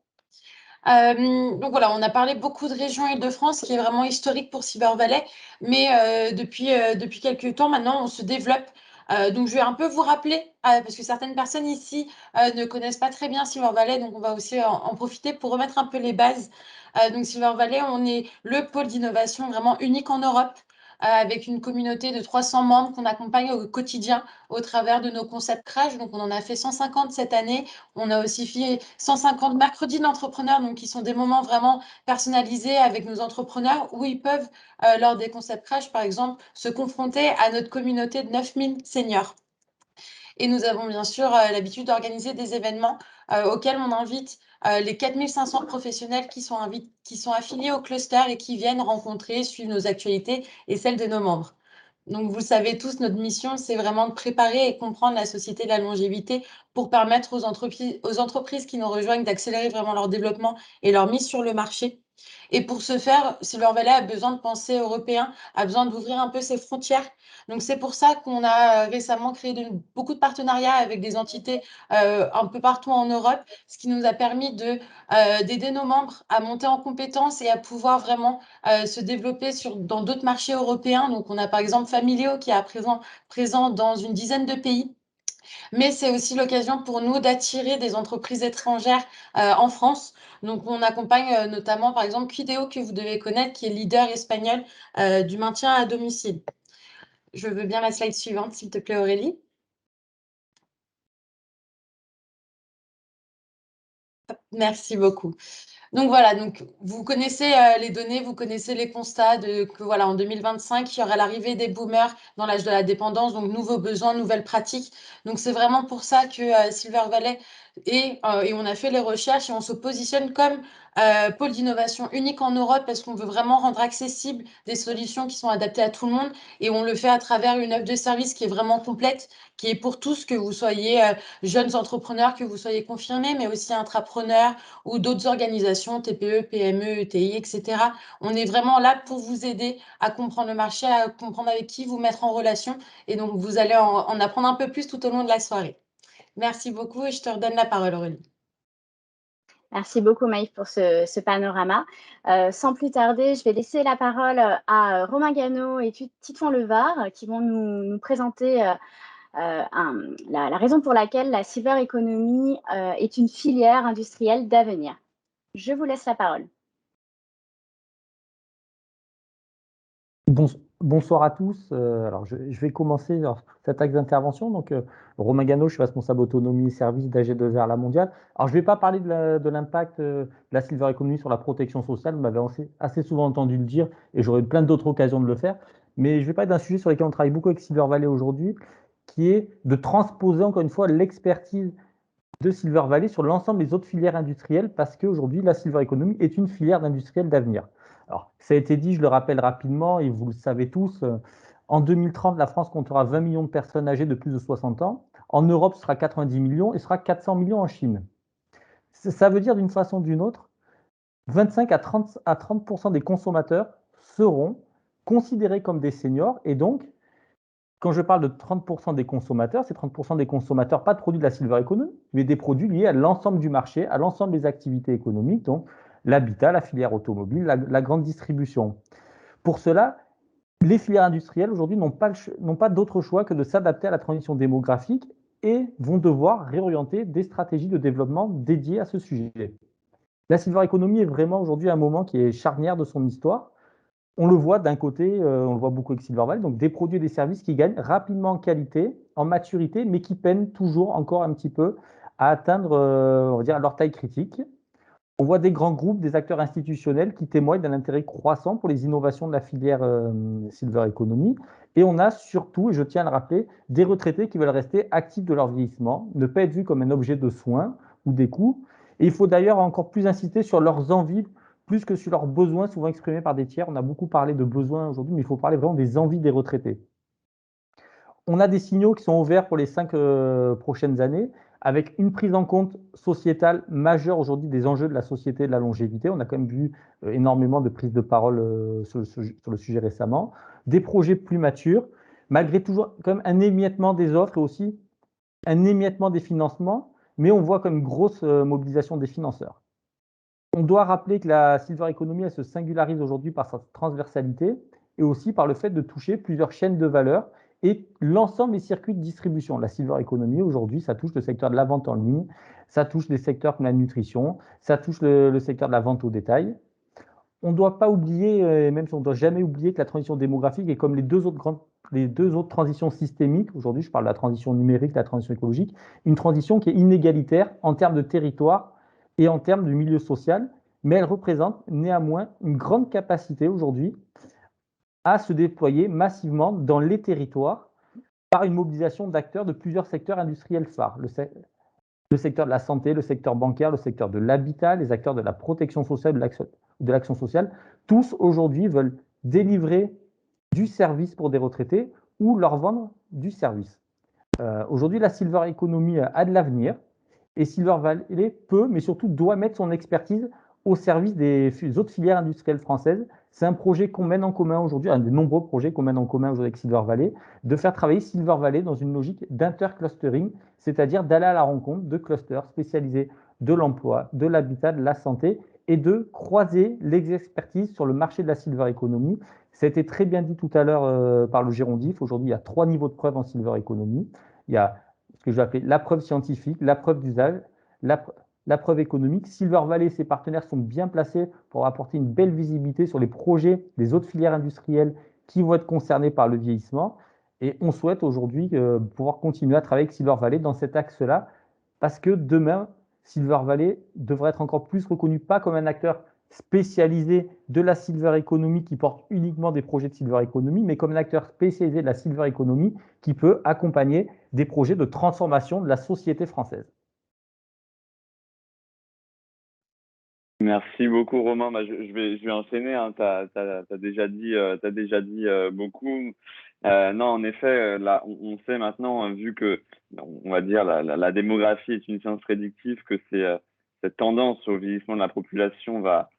Donc voilà, on a parlé beaucoup de régions Île-de-France qui est vraiment historique pour Silver Valley, mais depuis quelques temps maintenant, on se développe. Donc je vais un peu vous rappeler, parce que certaines personnes ici ne connaissent pas très bien Silver Valley, donc on va aussi en profiter pour remettre un peu les bases. Donc Silver Valley, on est le pôle d'innovation vraiment unique en Europe, avec une communauté de 300 membres qu'on accompagne au quotidien au travers de nos concepts Crash. Donc on en a fait 150 cette année. On a aussi fait 150 mercredis d'entrepreneurs, donc qui sont des moments vraiment personnalisés avec nos entrepreneurs où ils peuvent, lors des concepts Crash, par exemple, se confronter à notre communauté de 9000 seniors. Et nous avons bien sûr l'habitude d'organiser des événements auxquels on invite les 4500 professionnels qui sont affiliés au cluster et qui viennent rencontrer, suivre nos actualités et celles de nos membres. Donc, vous le savez tous, notre mission, c'est vraiment de préparer et comprendre la société de la longévité pour permettre aux entreprises qui nous rejoignent d'accélérer vraiment leur développement et leur mise sur le marché. Et pour ce faire, Silver Valley a besoin de penser européen, a besoin d'ouvrir un peu ses frontières. Donc, c'est pour ça qu'on a récemment créé beaucoup de partenariats avec des entités un peu partout en Europe, ce qui nous a permis d'aider nos membres à monter en compétences et à pouvoir vraiment se développer dans d'autres marchés européens. Donc, on a par exemple Familio qui est à présent dans une dizaine de pays. Mais c'est aussi l'occasion pour nous d'attirer des entreprises étrangères en France. Donc, on accompagne notamment, par exemple, Quideo, que vous devez connaître, qui est leader espagnol du maintien à domicile. Je veux bien la slide suivante, s'il te plaît, Aurélie. Merci beaucoup. Donc voilà, donc vous connaissez les données, vous connaissez les constats que voilà, en 2025, il y aura l'arrivée des boomers dans l'âge de la dépendance, donc nouveaux besoins, nouvelles pratiques. Donc c'est vraiment pour ça que Silver Valley et on a fait les recherches et on se positionne comme pôle d'innovation unique en Europe parce qu'on veut vraiment rendre accessibles des solutions qui sont adaptées à tout le monde et on le fait à travers une offre de service qui est vraiment complète, qui est pour tous, que vous soyez jeunes entrepreneurs, que vous soyez confirmés, mais aussi intrapreneurs ou d'autres organisations, TPE, PME, ETI, etc. On est vraiment là pour vous aider à comprendre le marché, à comprendre avec qui vous mettre en relation. Et donc, vous allez en apprendre un peu plus tout au long de la soirée. Merci beaucoup et je te redonne la parole, Aurélie.
Merci beaucoup Maïf pour ce panorama. Sans plus tarder, je vais laisser la parole à Romain Gano et Titouan Levar qui vont nous présenter la raison pour laquelle la cyber économie est une filière industrielle d'avenir. Je vous laisse la parole.
Bonsoir à tous. Alors, je vais commencer cet axe d'intervention. Donc, Romain Gano, je suis responsable autonomie et service d'AG2R La Mondiale. Alors, je ne vais pas parler de l'impact de la silver economy sur la protection sociale. Vous m'avez assez souvent entendu le dire et j'aurai plein d'autres occasions de le faire. Mais je vais parler d'un sujet sur lequel on travaille beaucoup avec Silver Valley aujourd'hui, qui est de transposer encore une fois l'expertise de Silver Valley sur l'ensemble des autres filières industrielles, parce qu'aujourd'hui, la Silver Economy est une filière d'industriels d'avenir. Alors, ça a été dit, je le rappelle rapidement, et vous le savez tous, en 2030, la France comptera 20 millions de personnes âgées de plus de 60 ans. En Europe, ce sera 90 millions et ce sera 400 millions en Chine. Ça veut dire d'une façon ou d'une autre, 25 à 30% des consommateurs seront considérés comme des seniors. Et donc, quand je parle de 30% des consommateurs, c'est 30% des consommateurs, pas de produits de la Silver Economy, mais des produits liés à l'ensemble du marché, à l'ensemble des activités économiques, donc l'habitat, la filière automobile, la grande distribution. Pour cela, les filières industrielles aujourd'hui n'ont pas d'autre choix que de s'adapter à la transition démographique et vont devoir réorienter des stratégies de développement dédiées à ce sujet. La Silver Economy est vraiment aujourd'hui un moment qui est charnière de son histoire. On le voit d'un côté, on le voit beaucoup avec Silver Valley, donc des produits et des services qui gagnent rapidement en qualité, en maturité, mais qui peinent toujours encore un petit peu à atteindre, on va dire, leur taille critique. On voit des grands groupes, des acteurs institutionnels qui témoignent d'un intérêt croissant pour les innovations de la filière Silver Economy. Et on a surtout, et je tiens à le rappeler, des retraités qui veulent rester actifs de leur vieillissement, ne pas être vus comme un objet de soins ou des coûts. Et il faut d'ailleurs encore plus insister sur leurs envies, plus que sur leurs besoins, souvent exprimés par des tiers. On a beaucoup parlé de besoins aujourd'hui, mais il faut parler vraiment des envies des retraités. On a des signaux qui sont ouverts pour les 5 prochaines années, avec une prise en compte sociétale majeure aujourd'hui des enjeux de la société et de la longévité. On a quand même vu énormément de prises de parole sur le sujet récemment. Des projets plus matures, malgré toujours quand même un émiettement des offres et aussi un émiettement des financements, mais on voit comme une grosse mobilisation des financeurs. On doit rappeler que la Silver Economy, elle se singularise aujourd'hui par sa transversalité et aussi par le fait de toucher plusieurs chaînes de valeur et l'ensemble des circuits de distribution. La Silver Economy, aujourd'hui, ça touche le secteur de la vente en ligne, ça touche des secteurs comme la nutrition, ça touche le secteur de la vente au détail. On ne doit pas oublier, et même si on ne doit jamais oublier, que la transition démographique est comme les deux autres transitions systémiques, aujourd'hui je parle de la transition numérique, la transition écologique, une transition qui est inégalitaire en termes de territoire et en termes de milieu social, mais elle représente néanmoins une grande capacité aujourd'hui à se déployer massivement dans les territoires par une mobilisation d'acteurs de plusieurs secteurs industriels phares. Le secteur de la santé, le secteur bancaire, le secteur de l'habitat, les acteurs de la protection sociale, de l'action sociale, tous aujourd'hui veulent délivrer du service pour des retraités ou leur vendre du service. Aujourd'hui, la Silver Economy a de l'avenir et Silver Valley peut, mais surtout doit mettre son expertise au service des autres filières industrielles françaises. C'est un projet qu'on mène en commun aujourd'hui, un des nombreux projets qu'on mène en commun aujourd'hui avec Silver Valley, de faire travailler Silver Valley dans une logique d'interclustering, c'est-à-dire d'aller à la rencontre de clusters spécialisés de l'emploi, de l'habitat, de la santé, et de croiser les expertises sur le marché de la Silver Economy. Ça a été très bien dit tout à l'heure par le Gérondif. Aujourd'hui, il y a 3 niveaux de preuve en Silver Economy. Il y a ce que je vais appeler la preuve scientifique, la preuve d'usage, la preuve économique. Silver Valley et ses partenaires sont bien placés pour apporter une belle visibilité sur les projets des autres filières industrielles qui vont être concernées par le vieillissement. Et on souhaite aujourd'hui pouvoir continuer à travailler avec Silver Valley dans cet axe-là, parce que demain, Silver Valley devrait être encore plus reconnu, pas comme un acteur spécialisé de la Silver Economy qui porte uniquement des projets de Silver Economy, mais comme un acteur spécialisé de la Silver Economy qui peut accompagner des projets de transformation de la société française.
Merci beaucoup, Romain. Bah, je vais enchaîner. Hein. Tu as déjà dit beaucoup. Non, en effet, là, on sait maintenant, vu que, on va dire, la démographie est une science prédictive, que cette tendance au vieillissement de la population va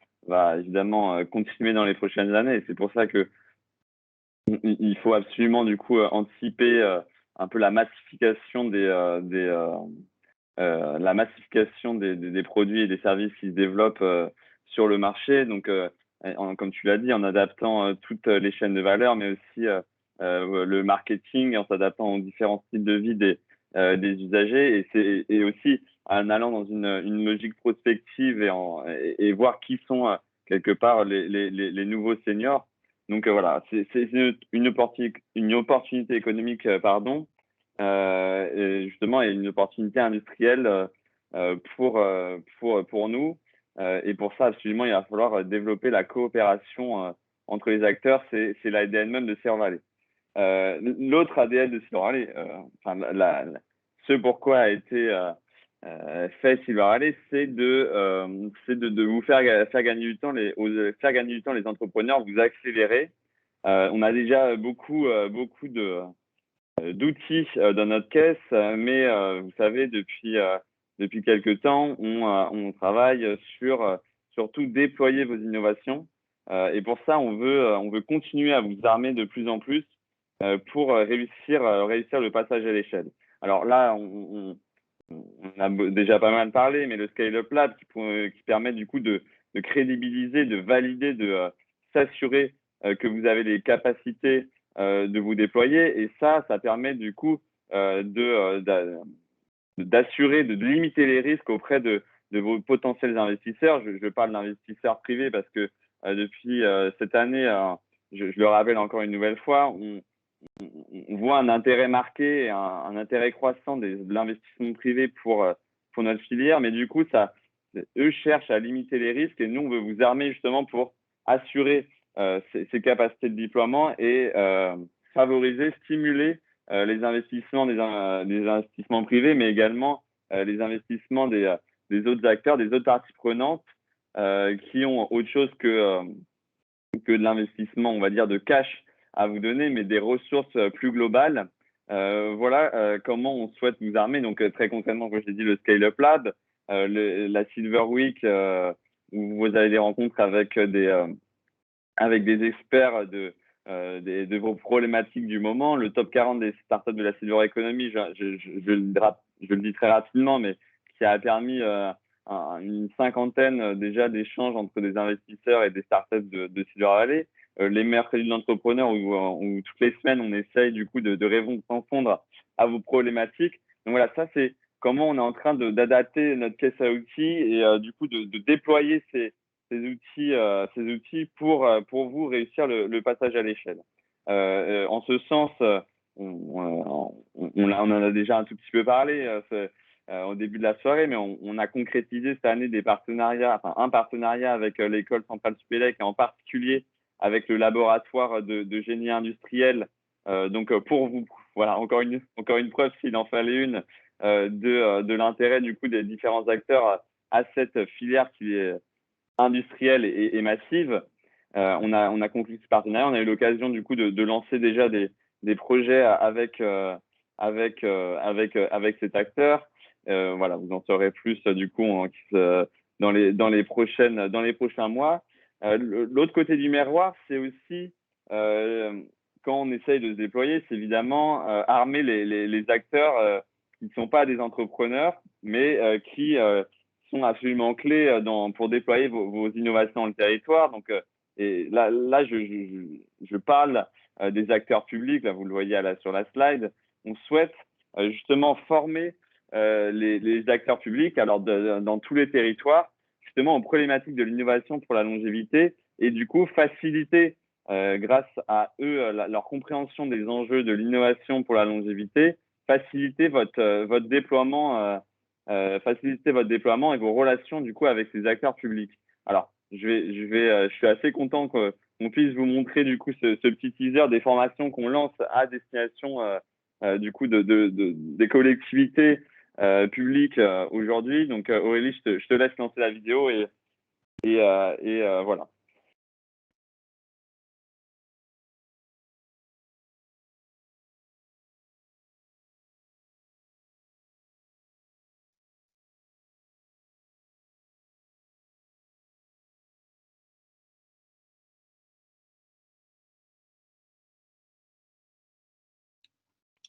évidemment continuer dans les prochaines années. Et c'est pour ça que il faut absolument, du coup, anticiper un peu la massification la massification des produits et des services qui se développent sur le marché. Donc, comme tu l'as dit, en adaptant toutes les chaînes de valeur, mais aussi le marketing, en s'adaptant aux différents styles de vie des usagers, et aussi en allant dans une logique prospective et voir qui sont quelque part les nouveaux seniors. Donc voilà, c'est une opportunité économique, pardon, et justement, il y a une opportunité industrielle pour nous. Et pour ça, absolument, il va falloir développer la coopération entre les acteurs. C'est l'ADN même de Silver Valley. l'autre ADN de Silver Valley, ce pourquoi a été fait Silver Valley, c'est de vous faire gagner du temps faire gagner du temps les entrepreneurs, vous accélérer. On a déjà beaucoup d'outils dans notre caisse, mais vous savez, depuis quelques temps, on travaille sur surtout déployer vos innovations. Et pour ça, on veut continuer à vous armer de plus en plus pour réussir le passage à l'échelle. Alors là, on a déjà pas mal parlé, mais le Scale-up Lab qui permet du coup de crédibiliser, de valider, de s'assurer que vous avez les capacités de vous déployer. Et ça permet du coup d'assurer, de limiter les risques auprès de vos potentiels investisseurs. Je parle d'investisseurs privés parce que depuis cette année, je le rappelle encore une nouvelle fois, on voit un intérêt marqué, un intérêt croissant de l'investissement privé pour notre filière, mais du coup, eux cherchent à limiter les risques et nous, on veut vous armer justement pour assurer ces capacités de déploiement et favoriser, stimuler les investissements des investissements privés, mais également les investissements des autres acteurs, des autres parties prenantes qui ont autre chose que de l'investissement, on va dire, de cash à vous donner, mais des ressources plus globales. Voilà comment on souhaite vous armer. Donc, très concrètement, comme je l'ai dit, le Scale-up Lab, la Silver Week, où vous avez des rencontres avec des experts de vos problématiques du moment, le top 40 des startups de la Silver Economy, je le dis très rapidement, mais qui a permis une cinquantaine déjà d'échanges entre des investisseurs et des startups de Silver Valley. Les mercredis de l'entrepreneur où toutes les semaines, on essaye du coup de répondre à vos problématiques. Donc voilà, ça, c'est comment on est en train d'adapter notre caisse à outils et du coup de déployer ces outils pour vous réussir le passage à l'échelle. En ce sens, on en a déjà un tout petit peu parlé au début de la soirée, mais on a concrétisé cette année un partenariat avec l'école centrale Supélec et en particulier avec le laboratoire de génie industriel. Donc pour vous, voilà, encore une preuve s'il en fallait une de l'intérêt du coup des différents acteurs à cette filière qui est industrielle et massive. On a conclu ce partenariat. On a eu l'occasion du coup de lancer déjà des projets avec cet acteur. Voilà, vous en saurez plus du coup dans les prochains mois. L'autre côté du miroir, c'est aussi quand on essaye de se déployer, c'est évidemment armer les acteurs qui ne sont pas des entrepreneurs, mais qui sont absolument clés pour déployer vos innovations dans le territoire. Donc, et là je parle des acteurs publics. Là, vous le voyez sur la slide. On souhaite justement former les acteurs publics alors dans tous les territoires, justement aux problématiques de l'innovation pour la longévité et du coup faciliter grâce à eux leur compréhension des enjeux de l'innovation pour la longévité, faciliter votre déploiement et vos relations du coup avec ces acteurs publics. Alors, je suis assez content qu'on puisse vous montrer du coup ce petit teaser des formations qu'on lance à destination du coup des collectivités publiques aujourd'hui. Donc Aurélie, je te laisse lancer la vidéo et voilà.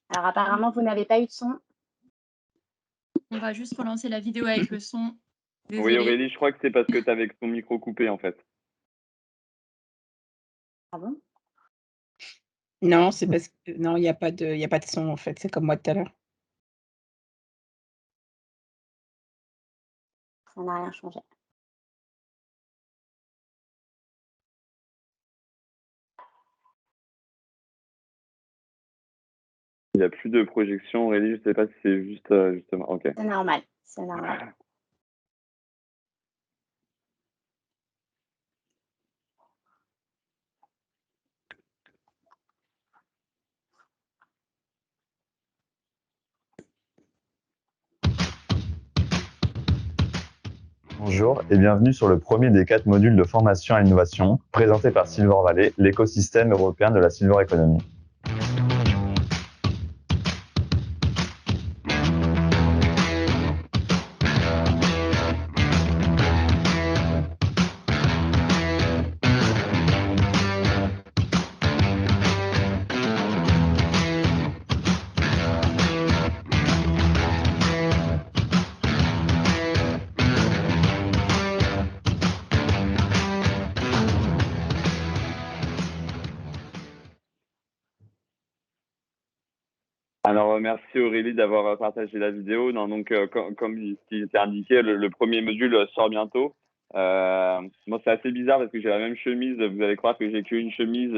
Alors apparemment, vous n'avez pas eu de son.
On va juste relancer la vidéo avec le son. Désolée.
Oui, Aurélie, je crois que c'est parce que tu avais ton micro coupé en fait.
Ah bon?
Non, c'est parce que non, il n'y a pas de son en fait. C'est comme moi tout à l'heure.
Ça n'a rien changé.
Il n'y a plus de projection, Aurélie. Je ne sais pas si c'est juste justement. Ok.
C'est normal. C'est normal.
Bonjour et bienvenue sur le premier des 4 modules de formation à l'innovation présenté par Silver Valley, l'écosystème européen de la Silver Economy.
Alors, merci Aurélie d'avoir partagé la vidéo. Non, donc, comme il était indiqué, le premier module sort bientôt. Moi, c'est assez bizarre parce que j'ai la même chemise. Vous allez croire que j'ai qu'une chemise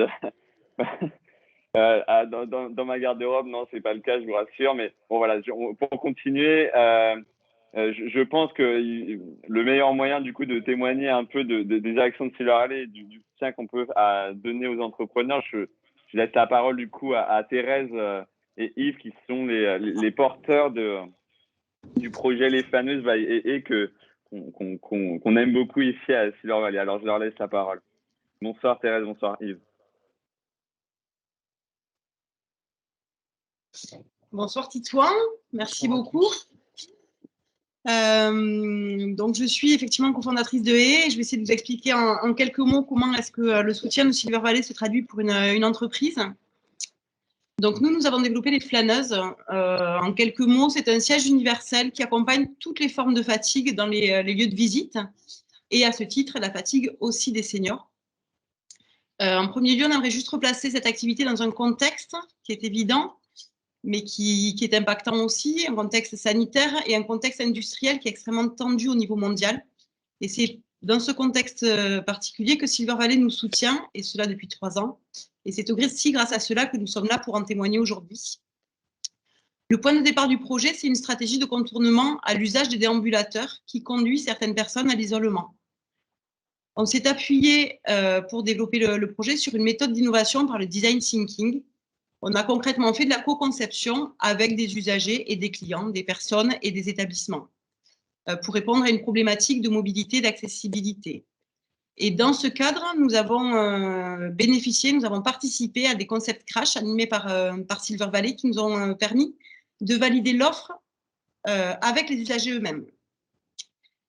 dans ma garde-robe. Non, c'est pas le cas, je vous rassure. Mais bon, voilà, pour continuer, je pense que le meilleur moyen du coup de témoigner un peu des actions de Silver Valley et du soutien qu'on peut donner aux entrepreneurs, je laisse la parole du coup à Thérèse et Yves qui sont les porteurs du projet Les Faneuses et qu'on aime beaucoup ici à Silver Valley. Alors je leur laisse la parole. Bonsoir Thérèse, bonsoir Yves.
Bonsoir Titouan, merci beaucoup. Donc je suis effectivement cofondatrice de HAY et je vais essayer de vous expliquer en quelques mots comment est-ce que le soutien de Silver Valley se traduit pour une entreprise. Donc nous avons développé les flâneuses. En quelques mots, c'est un siège universel qui accompagne toutes les formes de fatigue dans les lieux de visite et à ce titre, la fatigue aussi des seniors. En premier lieu, on aimerait juste replacer cette activité dans un contexte qui est évident, mais qui est impactant aussi, un contexte sanitaire et un contexte industriel qui est extrêmement tendu au niveau mondial. Et c'est dans ce contexte particulier que Silver Valley nous soutient, et cela depuis 3 ans. Et c'est aussi grâce à cela que nous sommes là pour en témoigner aujourd'hui. Le point de départ du projet, c'est une stratégie de contournement à l'usage des déambulateurs qui conduit certaines personnes à l'isolement. On s'est appuyé pour développer le projet sur une méthode d'innovation par le design thinking. On a concrètement fait de la co-conception avec des usagers et des clients, des personnes et des établissements pour répondre à une problématique de mobilité et d'accessibilité. Et dans ce cadre, nous avons nous avons participé à des concepts crash animés par Silver Valley qui nous ont permis de valider l'offre avec les usagers eux-mêmes.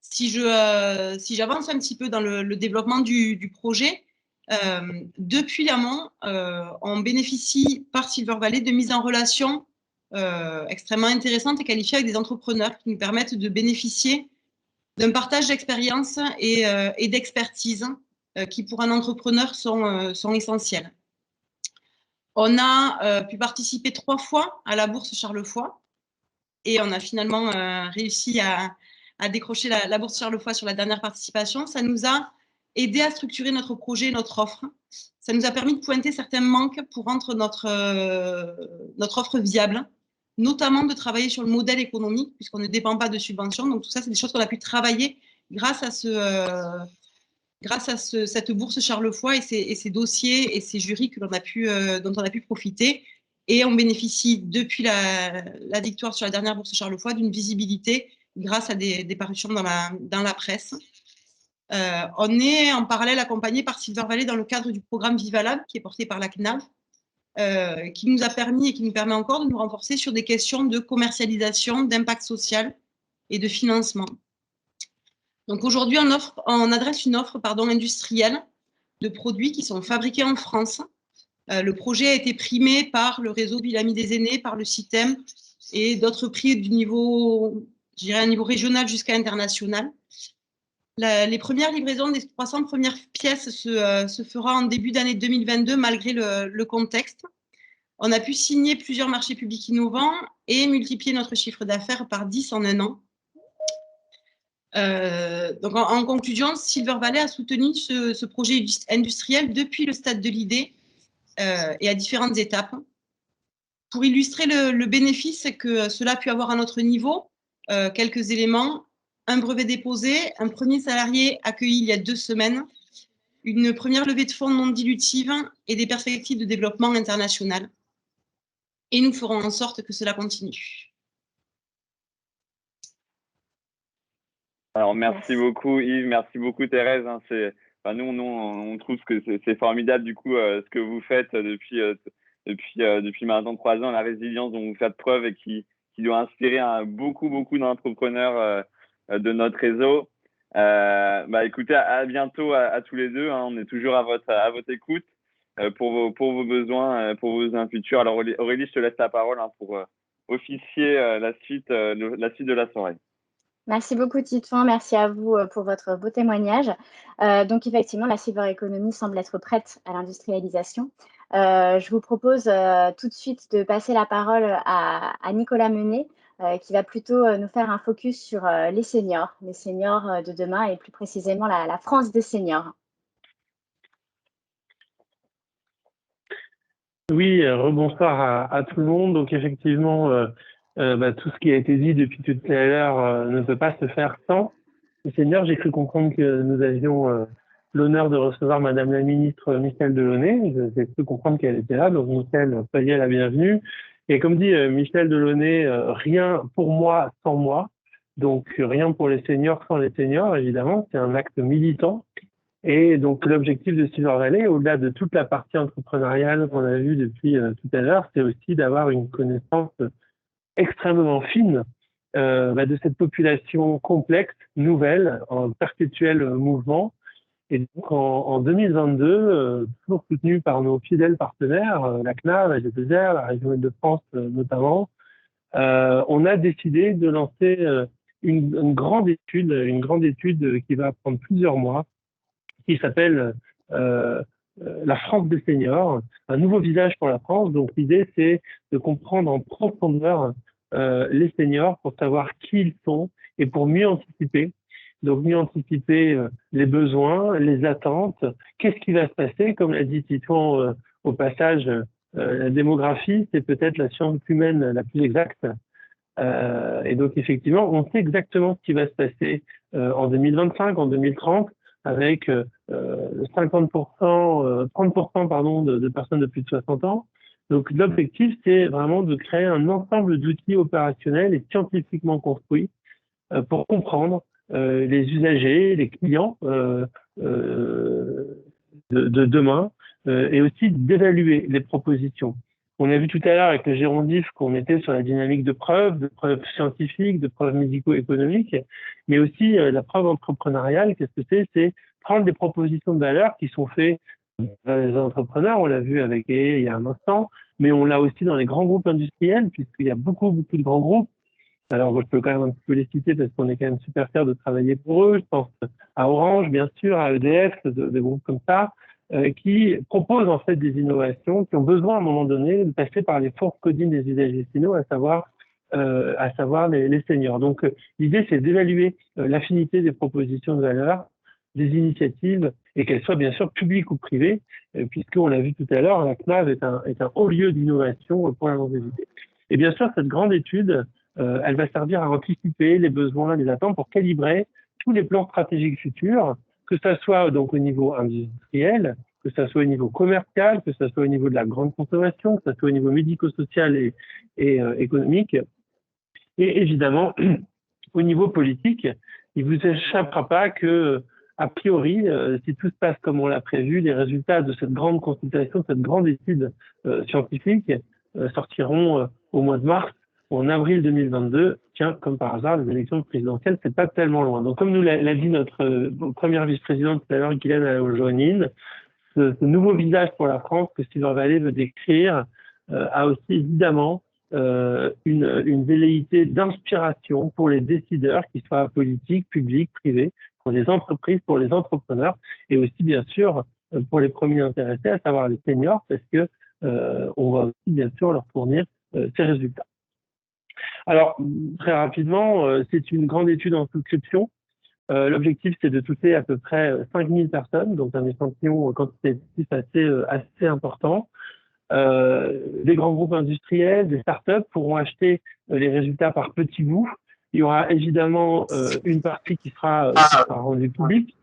Si j'avance un petit peu dans le développement du projet, depuis l'amont, on bénéficie par Silver Valley de mise en relation extrêmement intéressante et qualifiée avec des entrepreneurs qui nous permettent de bénéficier d'un partage d'expérience et d'expertise qui, pour un entrepreneur, sont essentiels. On a pu participer 3 fois à la bourse Charles-Foy et on a finalement réussi à décrocher la bourse Charles-Foy sur la dernière participation. Ça nous a aidé à structurer notre projet et notre offre. Ça nous a permis de pointer certains manques pour rendre notre offre viable, notamment de travailler sur le modèle économique, puisqu'on ne dépend pas de subventions. Donc, tout ça, c'est des choses qu'on a pu travailler grâce à cette bourse Charles-Foy et ces dossiers et ces jurys dont on a pu profiter. Et on bénéficie, depuis la victoire sur la dernière bourse Charles-Foy, d'une visibilité grâce à des parutions dans la presse. On est en parallèle accompagné par Silver Valley dans le cadre du programme Vivalab, qui est porté par la CNAV, qui nous a permis et qui nous permet encore de nous renforcer sur des questions de commercialisation, d'impact social et de financement. Donc aujourd'hui, on adresse une offre industrielle de produits qui sont fabriqués en France. Le projet a été primé par le réseau Ville-Amis des aînés, par le CITEM et d'autres prix du niveau, je dirais, un niveau régional jusqu'à international. Les premières livraisons des 300 premières pièces se fera en début d'année 2022 malgré le contexte. On a pu signer plusieurs marchés publics innovants et multiplier notre chiffre d'affaires par 10 en un an. Donc en conclusion, Silver Valley a soutenu ce projet industriel depuis le stade de l'idée et à différentes étapes. Pour illustrer le bénéfice que cela a pu avoir à notre niveau, quelques éléments. Un brevet déposé, un premier salarié accueilli il y a 2 semaines, une première levée de fonds non dilutive et des perspectives de développement international. Et nous ferons en sorte que cela continue.
Alors, merci beaucoup Yves, merci beaucoup Thérèse. Hein, nous, on trouve que c'est formidable du coup ce que vous faites depuis maintenant 3 ans, la résilience dont vous faites preuve et qui doit inspirer beaucoup d'entrepreneurs de notre réseau. Écoutez, à bientôt à tous les deux. Hein, on est toujours à votre écoute pour vos besoins, pour vos besoins futurs. Alors Aurélie, je te laisse la parole hein, pour officier la suite de la soirée.
Merci beaucoup Titouan, merci à vous pour votre beau témoignage. Donc effectivement, la silver economy semble être prête à l'industrialisation. Je vous propose tout de suite de passer la parole à Nicolas Menet, qui va plutôt nous faire un focus sur les seniors de demain et plus précisément la France des seniors.
Oui, rebonsoir à tout le monde. Donc effectivement, tout ce qui a été dit depuis tout à l'heure ne peut pas se faire sans les seniors. J'ai cru comprendre que nous avions l'honneur de recevoir Madame la ministre Michèle Delaunay. J'ai cru comprendre qu'elle était là, donc Michèle, soyez la bienvenue. Et comme dit Michèle Delaunay, rien pour moi sans moi. Donc rien pour les seniors sans les seniors, évidemment. C'est un acte militant. Et donc, l'objectif de Silver Valley, au-delà de toute la partie entrepreneuriale qu'on a vue depuis tout à l'heure, c'est aussi d'avoir une connaissance extrêmement fine de cette population complexe, nouvelle, en perpétuel mouvement. Et donc, en 2022, toujours soutenu par nos fidèles partenaires, la CNAV, la G2R, la région Île-de-France notamment, on a décidé de lancer une grande étude qui va prendre plusieurs mois, qui s'appelle la France des seniors, un nouveau visage pour la France. Donc l'idée, c'est de comprendre en profondeur les seniors pour savoir qui ils sont et pour mieux anticiper. Donc mieux anticiper les besoins, les attentes, qu'est-ce qui va se passer. Comme l'a dit Titouan au passage, la démographie, c'est peut-être la science humaine la plus exacte. Et donc effectivement, on sait exactement ce qui va se passer en 2025, en 2030, avec 50%, 30% pardon, de personnes de plus de 60 ans. Donc l'objectif, c'est vraiment de créer un ensemble d'outils opérationnels et scientifiquement construits pour comprendre les usagers, les clients de demain et aussi d'évaluer les propositions. On a vu tout à l'heure avec le gérondif qu'on était sur la dynamique de preuves scientifiques, de preuves médico-économiques, mais aussi la preuve entrepreneuriale. Qu'est-ce que c'est? C'est prendre des propositions de valeur qui sont faites dans les entrepreneurs, on l'a vu avec il y a un instant, mais on l'a aussi dans les grands groupes industriels, puisqu'il y a beaucoup de grands groupes. Alors, je peux quand même un petit peu les citer parce qu'on est quand même super fiers de travailler pour eux. Je pense à Orange, bien sûr, à EDF, des groupes comme ça, qui proposent en fait des innovations qui ont besoin à un moment donné de passer par les forces codines des usagers finaux, à savoir les seniors. Donc, l'idée, c'est d'évaluer l'affinité des propositions de valeur, des initiatives, et qu'elles soient bien sûr publiques ou privées, puisqu'on l'a vu tout à l'heure, la CNAV est un haut lieu d'innovation pour la longévité. Et bien sûr, cette grande étude, elle va servir à anticiper les besoins, les attentes pour calibrer tous les plans stratégiques futurs, que ça soit donc au niveau industriel, que ça soit au niveau commercial, que ça soit au niveau de la grande consommation, que ça soit au niveau médico-social et économique. Et évidemment, au niveau politique, il vous échappera pas que, a priori, si tout se passe comme on l'a prévu, les résultats de cette grande consultation, cette grande étude scientifique sortiront au mois de mars ou en avril 2022. Tiens, comme par hasard, les élections présidentielles, c'est pas tellement loin. Donc, comme nous l'a dit notre première vice-présidente tout à l'heure, Guylaine Aojonine, ce nouveau visage pour la France que Silver Valley veut décrire a aussi évidemment une velléité d'inspiration pour les décideurs, qu'ils soient politiques, publics, privés, pour les entreprises, pour les entrepreneurs, et aussi bien sûr pour les premiers intéressés, à savoir les seniors, parce que on va aussi bien sûr leur fournir ces résultats. Alors très rapidement, c'est une grande étude en souscription. L'objectif, c'est de toucher à peu près 5000 personnes, donc un échantillon quantitatif assez important. Des grands groupes industriels, des startups pourront acheter les résultats par petits bouts. Il y aura évidemment une partie qui sera rendue publique,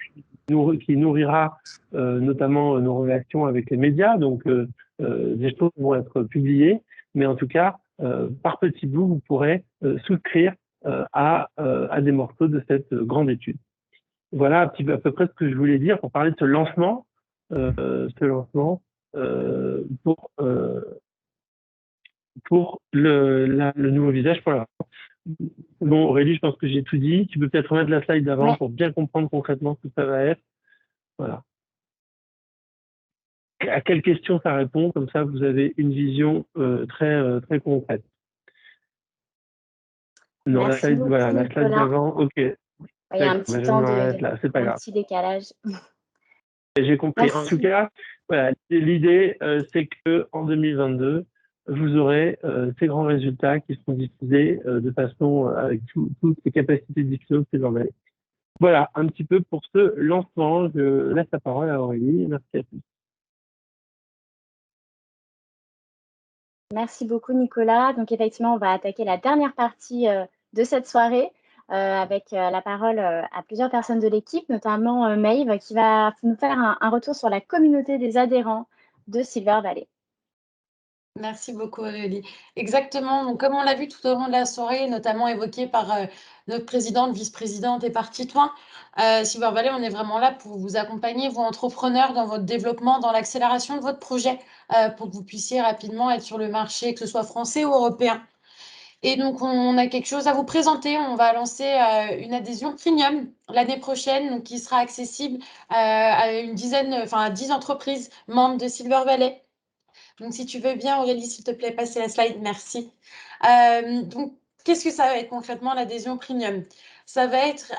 qui nourrira notamment nos relations avec les médias. Donc, des choses vont être publiées, mais en tout cas, par petits bouts, vous pourrez souscrire à des morceaux de cette grande étude. Voilà à peu près ce que je voulais dire pour parler de ce lancement pour le nouveau visage pour la. Bon, Aurélie, je pense que j'ai tout dit. Tu peux peut-être remettre la slide d'avant pour bien comprendre concrètement ce que ça va être. Voilà. À quelle question ça répond? Comme ça, vous avez une vision très concrète. Non,
Merci
la slide,
beaucoup,
voilà, la slide
Nicolas.
d'avant, ok.
Il y a un petit temps
c'est pas
un
grave.
petit décalage.
J'ai compris.
Merci.
En tout cas, voilà, l'idée, c'est qu'en 2022, vous aurez ces grands résultats qui seront diffusés de façon avec toutes les capacités de diffusion que vous en avez. Voilà, un petit peu pour ce lancement. Je laisse la parole à Aurélie. Merci à tous.
Merci beaucoup, Nicolas. Donc, effectivement, on va attaquer la dernière partie de cette soirée avec la parole à plusieurs personnes de l'équipe, notamment Maeve, qui va nous faire un retour sur la communauté des adhérents de Silver Valley.
Merci beaucoup, Aurélie. Exactement. Donc, comme on l'a vu tout au long de la soirée, notamment évoqué par notre présidente, vice-présidente et partie-toin, Silver Valley, on est vraiment là pour vous accompagner, vous entrepreneurs, dans votre développement, dans l'accélération de votre projet, pour que vous puissiez rapidement être sur le marché, que ce soit français ou européen. Et donc, on a quelque chose à vous présenter. On va lancer une adhésion premium l'année prochaine, donc qui sera accessible à une dizaine, enfin à 10 entreprises membres de Silver Valley. Donc, si tu veux bien, Aurélie, s'il te plaît, passer la slide. Merci. Donc, qu'est-ce que ça va être concrètement l'adhésion premium? Ça va être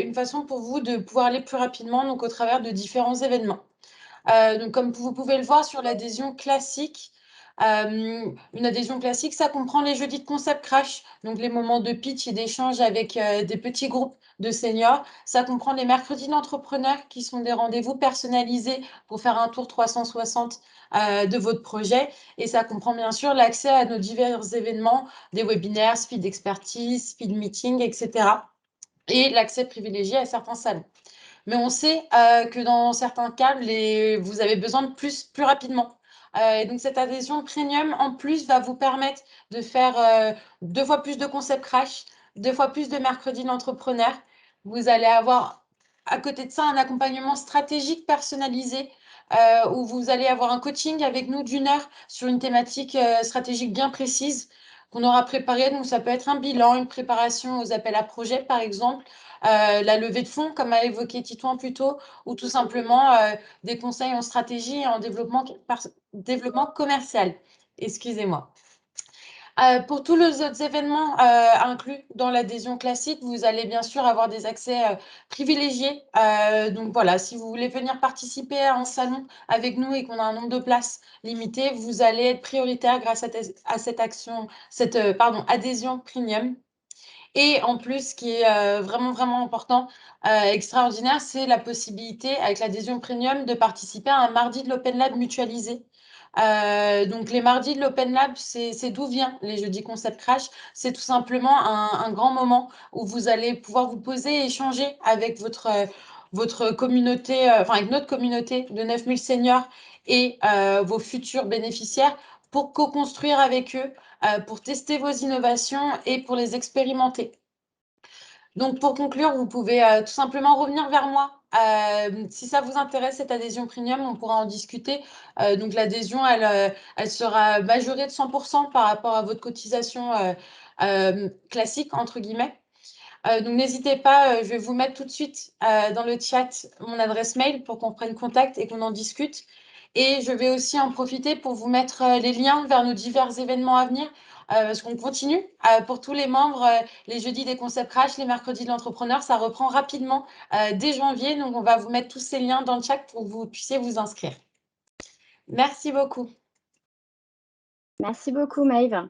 une façon pour vous de pouvoir aller plus rapidement, donc au travers de différents événements. Donc, comme vous pouvez le voir sur l'adhésion classique, une adhésion classique, ça comprend les jeudis de concept crash, donc les moments de pitch et d'échange avec des petits groupes de seniors. Ça comprend les mercredis d'entrepreneurs qui sont des rendez-vous personnalisés pour faire un tour 360 de votre projet. Et ça comprend bien sûr l'accès à nos divers événements, des webinaires, speed expertise, speed meeting, etc. Et l'accès privilégié à certains salons. Mais on sait que dans certains cas, vous avez besoin de plus rapidement. Et donc, cette adhésion premium, en plus, va vous permettre de faire 2 fois plus de concept crash, 2 fois plus de mercredi d'entrepreneur. Vous allez avoir, à côté de ça, un accompagnement stratégique personnalisé où vous allez avoir un coaching avec nous d'1 heure sur une thématique stratégique bien précise qu'on aura préparée. Donc, ça peut être un bilan, une préparation aux appels à projets, par exemple, la levée de fonds, comme a évoqué Titouan plus tôt, ou tout simplement des conseils en stratégie et en développement commercial. Excusez-moi. Pour tous les autres événements inclus dans l'adhésion classique, vous allez bien sûr avoir des accès privilégiés. Donc voilà, si vous voulez venir participer à un salon avec nous et qu'on a un nombre de places limité, vous allez être prioritaire grâce à cette adhésion premium. Et en plus, ce qui est vraiment important, extraordinaire, c'est la possibilité, avec l'adhésion premium, de participer à un mardi de l'Open Lab mutualisé. Donc, les mardis de l'Open Lab, c'est d'où vient les jeudis Concept Crash. C'est tout simplement un grand moment où vous allez pouvoir vous poser et échanger avec votre communauté, avec notre communauté de 9000 seniors et vos futurs bénéficiaires pour co-construire avec eux, pour tester vos innovations et pour les expérimenter. Donc, pour conclure, vous pouvez tout simplement revenir vers moi. Si ça vous intéresse, cette adhésion premium, on pourra en discuter. Donc, l'adhésion, elle sera majorée de 100% par rapport à votre cotisation classique, entre guillemets. Donc, n'hésitez pas, je vais vous mettre tout de suite dans le chat mon adresse mail pour qu'on prenne contact et qu'on en discute. Et je vais aussi en profiter pour vous mettre les liens vers nos divers événements à venir, parce qu'on continue. Pour tous les membres, les jeudis des concepts crash, les mercredis de l'entrepreneur, ça reprend rapidement dès janvier. Donc, on va vous mettre tous ces liens dans le chat pour que vous puissiez vous inscrire. Merci beaucoup.
Merci beaucoup, Maeve.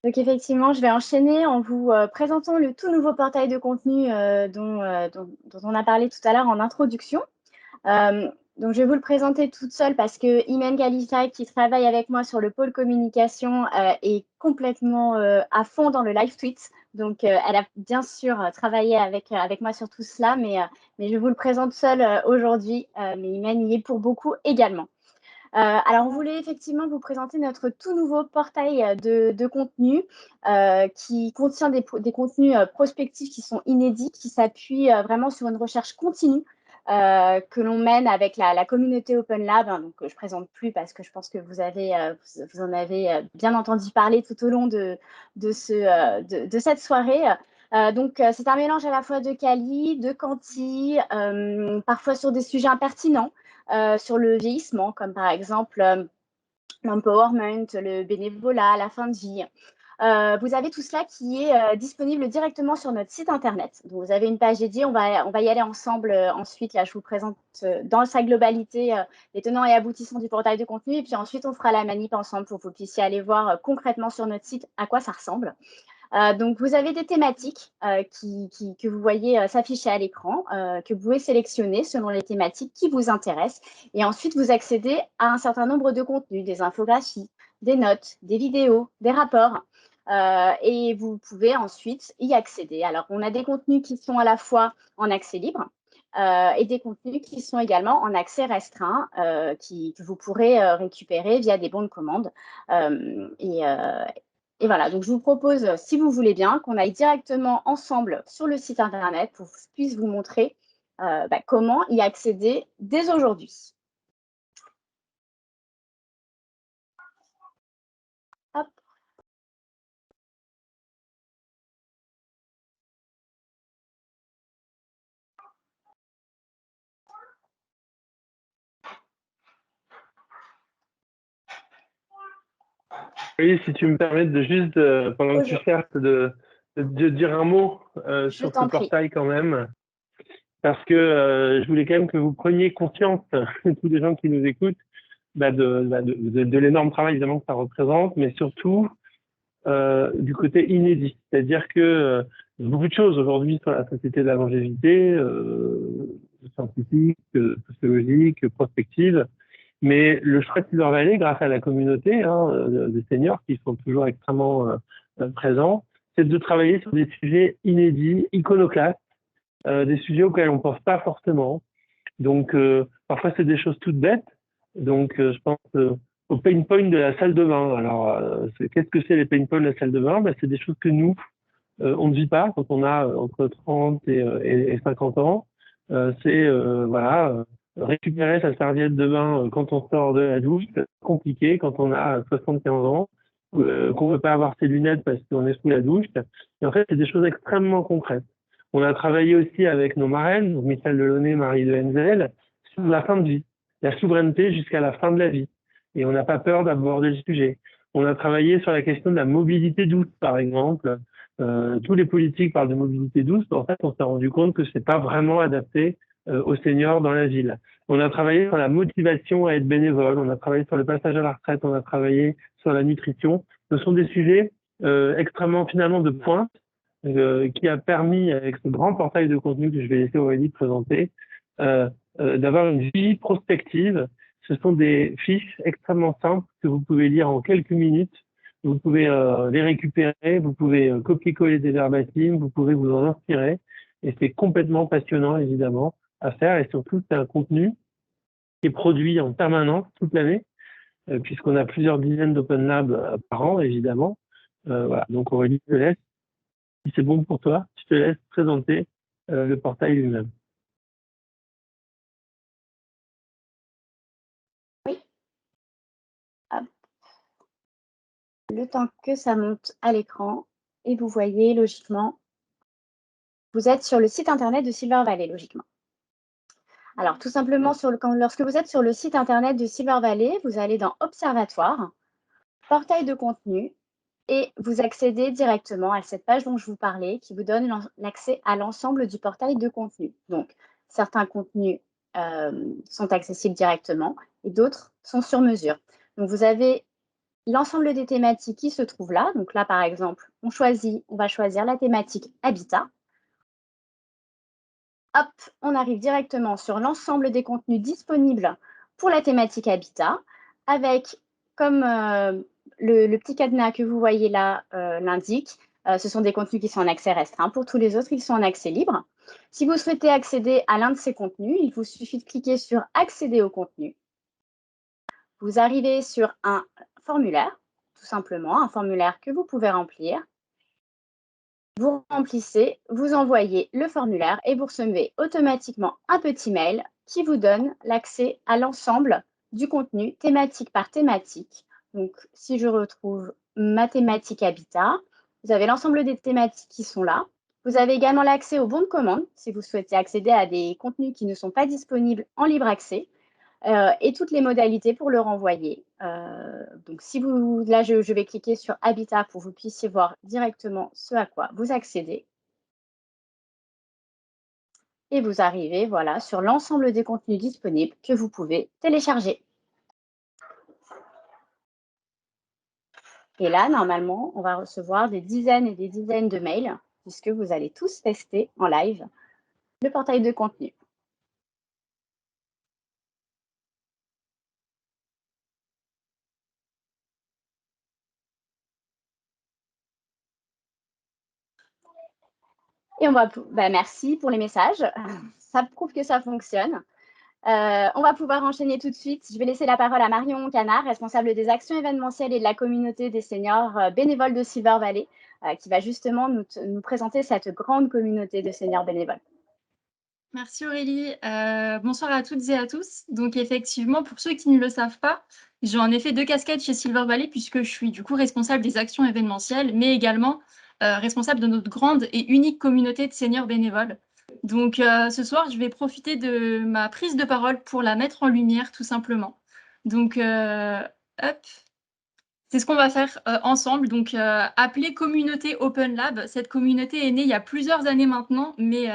Donc, effectivement, je vais enchaîner en vous présentant le tout nouveau portail de contenu dont on a parlé tout à l'heure en introduction. Donc, je vais vous le présenter toute seule parce que Imen Galita, qui travaille avec moi sur le pôle communication, est complètement à fond dans le live tweet. Donc, elle a bien sûr travaillé avec moi sur tout cela, mais je vous le présente seule aujourd'hui. Mais Imen y est pour beaucoup également. Alors, on voulait effectivement vous présenter notre tout nouveau portail de contenu qui contient des contenus prospectifs qui sont inédits, qui s'appuient vraiment sur une recherche continue que l'on mène avec la communauté Open Lab. Hein, donc, je ne présente plus parce que je pense que vous en avez bien entendu parler tout au long de cette soirée. Donc, c'est un mélange à la fois de quali, de quanti, parfois sur des sujets impertinents. Sur le vieillissement, comme par exemple l'empowerment, le bénévolat, la fin de vie. Vous avez tout cela qui est disponible directement sur notre site internet. Donc, vous avez une page dédiée, on va y aller ensemble ensuite. Là, je vous présente dans sa globalité les tenants et aboutissants du portail de contenu. Et puis ensuite, on fera la manip ensemble pour que vous puissiez aller voir concrètement sur notre site à quoi ça ressemble. Donc, vous avez des thématiques que vous voyez s'afficher à l'écran, que vous pouvez sélectionner selon les thématiques qui vous intéressent. Et ensuite, vous accédez à un certain nombre de contenus, des infographies, des notes, des vidéos, des rapports. Et vous pouvez ensuite y accéder. Alors, on a des contenus qui sont à la fois en accès libre et des contenus qui sont également en accès restreint, que vous pourrez récupérer via des bons de commande. Et voilà, donc je vous propose, si vous voulez bien, qu'on aille directement ensemble sur le site internet pour que je puisse vous montrer comment y accéder dès aujourd'hui. Hop.
Oui, si tu me permets de juste, pendant que tu cherches, de dire un mot sur ce portail quand même, parce que je voulais quand même que vous preniez conscience, tous les gens qui nous écoutent, de l'énorme travail évidemment que ça représente, mais surtout du côté inédit. C'est-à-dire que beaucoup de choses aujourd'hui sur la société de la longévité, scientifique, sociologique, prospective, mais le choix de Silver Valley, grâce à la communauté des seniors qui sont toujours extrêmement présents, c'est de travailler sur des sujets inédits, iconoclastes, des sujets auxquels on ne pense pas forcément. Donc, parfois, c'est des choses toutes bêtes. Donc, je pense au pain point de la salle de bain. Alors, qu'est-ce que c'est les pain points de la salle de bain? C'est des choses que nous, on ne vit pas quand on a entre 30 et 50 ans. C'est, récupérer sa serviette de bain quand on sort de la douche, c'est compliqué quand on a 75 ans, qu'on ne veut pas avoir ses lunettes parce qu'on est sous la douche. Et en fait, c'est des choses extrêmement concrètes. On a travaillé aussi avec nos marraines, Michel Delaunay, Marie de Henzel, sur la fin de vie, la souveraineté jusqu'à la fin de la vie. Et on n'a pas peur d'aborder le sujet. On a travaillé sur la question de la mobilité douce, par exemple. Tous les politiques parlent de mobilité douce, mais en fait, on s'est rendu compte que c'est pas vraiment adapté aux seniors dans la ville. On a travaillé sur la motivation à être bénévole, on a travaillé sur le passage à la retraite, on a travaillé sur la nutrition. Ce sont des sujets extrêmement finalement de pointe qui a permis, avec ce grand portail de contenu que je vais laisser Aurélie présenter, d'avoir une vie prospective. Ce sont des fiches extrêmement simples que vous pouvez lire en quelques minutes. Vous pouvez les récupérer, vous pouvez copier-coller des verbatims, vous pouvez vous en inspirer. Et c'est complètement passionnant, évidemment, à faire. Et surtout, c'est un contenu qui est produit en permanence toute l'année, puisqu'on a plusieurs dizaines d'Open Lab par an, évidemment. Voilà. Donc, Aurélie, je te laisse. Si c'est bon pour toi, je te laisse présenter le portail lui-même.
Oui. Hop. Le temps que ça monte à l'écran, et vous voyez logiquement, vous êtes sur le site internet de Silver Valley, logiquement. Alors, tout simplement, lorsque vous êtes sur le site internet de Silver Valley, vous allez dans Observatoire, portail de contenu, et vous accédez directement à cette page dont je vous parlais, qui vous donne l'accès à l'ensemble du portail de contenu. Donc, certains contenus sont accessibles directement et d'autres sont sur mesure. Donc, vous avez l'ensemble des thématiques qui se trouvent là. Donc là, par exemple, on va choisir la thématique Habitat. Hop, on arrive directement sur l'ensemble des contenus disponibles pour la thématique Habitat, avec, comme le petit cadenas que vous voyez là l'indique, ce sont des contenus qui sont en accès restreint. Pour tous les autres, ils sont en accès libre. Si vous souhaitez accéder à l'un de ces contenus, il vous suffit de cliquer sur « Accéder au contenu ». Vous arrivez sur un formulaire, tout simplement, un formulaire que vous pouvez remplir. Vous remplissez, vous envoyez le formulaire et vous recevez automatiquement un petit mail qui vous donne l'accès à l'ensemble du contenu thématique par thématique. Donc, si je retrouve ma thématique habitat, vous avez l'ensemble des thématiques qui sont là. Vous avez également l'accès aux bons de commande si vous souhaitez accéder à des contenus qui ne sont pas disponibles en libre accès. Et toutes les modalités pour le renvoyer. Donc, si vous, là, je vais cliquer sur Habitat pour que vous puissiez voir directement ce à quoi vous accédez. Et vous arrivez, voilà, sur l'ensemble des contenus disponibles que vous pouvez télécharger. Et là, normalement, on va recevoir des dizaines et des dizaines de mails puisque vous allez tous tester en live le portail de contenu. Et on va, merci pour les messages. Ça prouve que ça fonctionne. On va pouvoir enchaîner tout de suite. Je vais laisser la parole à Marion Canard, responsable des actions événementielles et de la communauté des seniors bénévoles de Silver Valley, qui va justement nous présenter cette grande communauté de seniors bénévoles.
Merci Aurélie. Bonsoir à toutes et à tous. Donc effectivement, pour ceux qui ne le savent pas, j'ai en effet 2 casquettes chez Silver Valley puisque je suis du coup responsable des actions événementielles, mais également responsable de notre grande et unique communauté de seniors bénévoles. Donc ce soir, je vais profiter de ma prise de parole pour la mettre en lumière tout simplement. Donc hop. C'est ce qu'on va faire ensemble, donc appelée communauté Open Lab. Cette communauté est née il y a plusieurs années maintenant, mais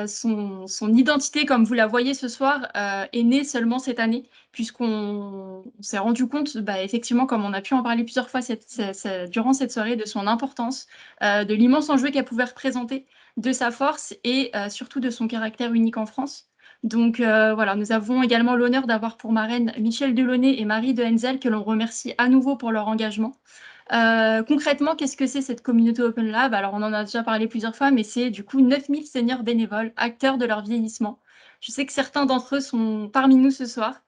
son identité, comme vous la voyez ce soir, est née seulement cette année, puisqu'on s'est rendu compte, effectivement, comme on a pu en parler plusieurs fois durant cette soirée, de son importance, de l'immense enjeu qu'elle pouvait représenter, de sa force et surtout de son caractère unique en France. Donc voilà, nous avons également l'honneur d'avoir pour marraine Michel Delaunay et Marie de Henzel, que l'on remercie à nouveau pour leur engagement. Concrètement, qu'est-ce que c'est cette communauté Open Lab? Alors, on en a déjà parlé plusieurs fois, mais c'est du coup 9000 seniors bénévoles, acteurs de leur vieillissement. Je sais que certains d'entre eux sont parmi nous ce soir.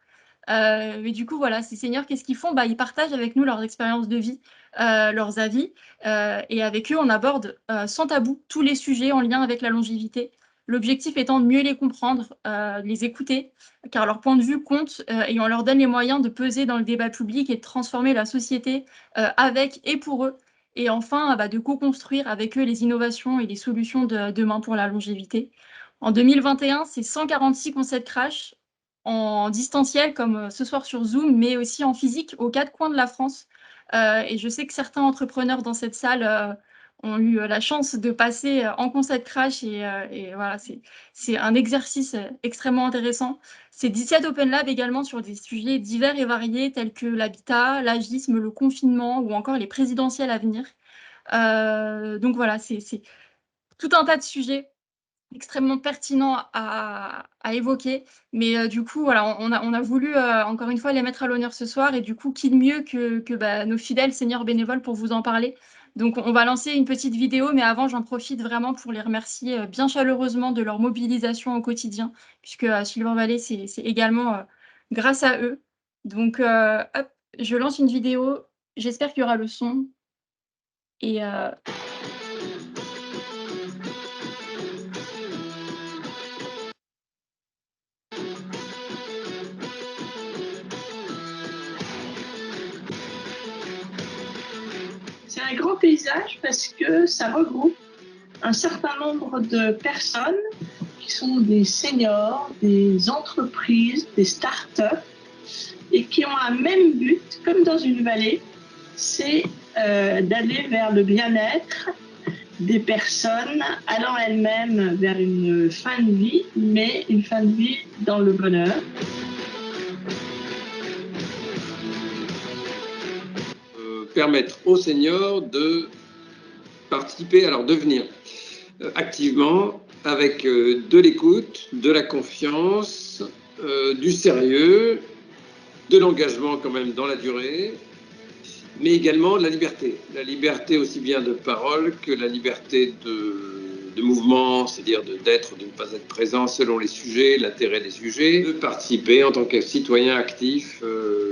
Mais du coup, voilà, ces seniors, qu'est-ce qu'ils font? Ils partagent avec nous leurs expériences de vie, leurs avis, et avec eux, on aborde sans tabou tous les sujets en lien avec la longévité. L'objectif étant de mieux les comprendre, de les écouter, car leur point de vue compte et on leur donne les moyens de peser dans le débat public et de transformer la société avec et pour eux. Et enfin, de co-construire avec eux les innovations et les solutions de demain pour la longévité. En 2021, c'est 146 concepts crash en distanciel, comme ce soir sur Zoom, mais aussi en physique aux 4 coins de la France. Et je sais que certains entrepreneurs dans cette salle ont eu la chance de passer en concept crash et voilà, c'est un exercice extrêmement intéressant. C'est 17 Open Lab également sur des sujets divers et variés tels que l'habitat, l'agisme, le confinement ou encore les présidentielles à venir. Donc voilà, c'est tout un tas de sujets extrêmement pertinents à évoquer. Mais du coup, voilà, on a voulu encore une fois les mettre à l'honneur ce soir et du coup, qui de mieux que nos fidèles seniors bénévoles pour vous en parler. Donc, on va lancer une petite vidéo, mais avant, j'en profite vraiment pour les remercier bien chaleureusement de leur mobilisation au quotidien, puisque à Silver Valley, c'est également grâce à eux. Donc, hop, je lance une vidéo. J'espère qu'il y aura le son. Et
c'est un grand paysage parce que ça regroupe un certain nombre de personnes qui sont des seniors, des entreprises, des start-up et qui ont un même but, comme dans une vallée, c'est d'aller vers le bien-être des personnes allant elles-mêmes vers une fin de vie, mais une fin de vie dans le bonheur.
Permettre aux seniors de participer à leur devenir activement avec de l'écoute, de la confiance, du sérieux, de l'engagement quand même dans la durée, mais également de la liberté. La liberté aussi bien de parole que la liberté de mouvement, c'est-à-dire d'être, de ne pas être présent selon les sujets, l'intérêt des sujets, de participer en tant que citoyen actif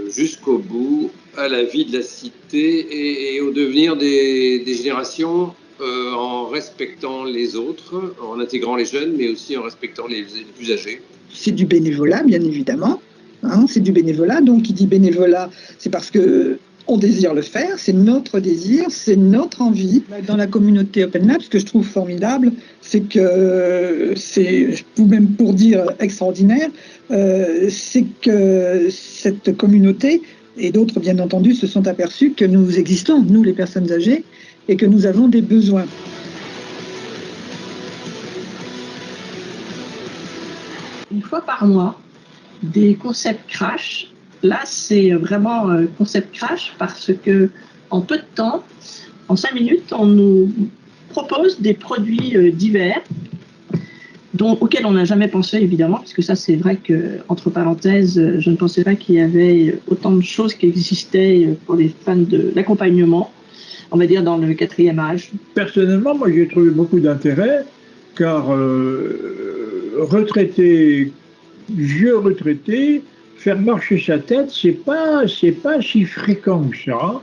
jusqu'au bout à la vie de la cité et au devenir des générations en respectant les autres, en intégrant les jeunes, mais aussi en respectant les plus âgés.
C'est du bénévolat, bien évidemment. Hein, c'est du bénévolat. Donc, qui dit bénévolat, c'est parce que on désire le faire, c'est notre désir, c'est notre envie. Dans la communauté Open Lab, ce que je trouve formidable, c'est que c'est, même pour dire extraordinaire, c'est que cette communauté et d'autres, bien entendu, se sont aperçus que nous existons, nous les personnes âgées, et que nous avons des besoins.
Une fois par mois, des concepts crash. Là, c'est vraiment concept crash parce que en peu de temps, en 5 minutes, on nous propose des produits divers auxquels on n'a jamais pensé, évidemment, parce que ça, c'est vrai que, entre parenthèses, je ne pensais pas qu'il y avait autant de choses qui existaient pour les fans de l'accompagnement, on va dire dans le 4e âge.
Personnellement, moi, j'ai trouvé beaucoup d'intérêt, car retraité, vieux retraité, faire marcher sa tête, c'est pas si fréquent que ça.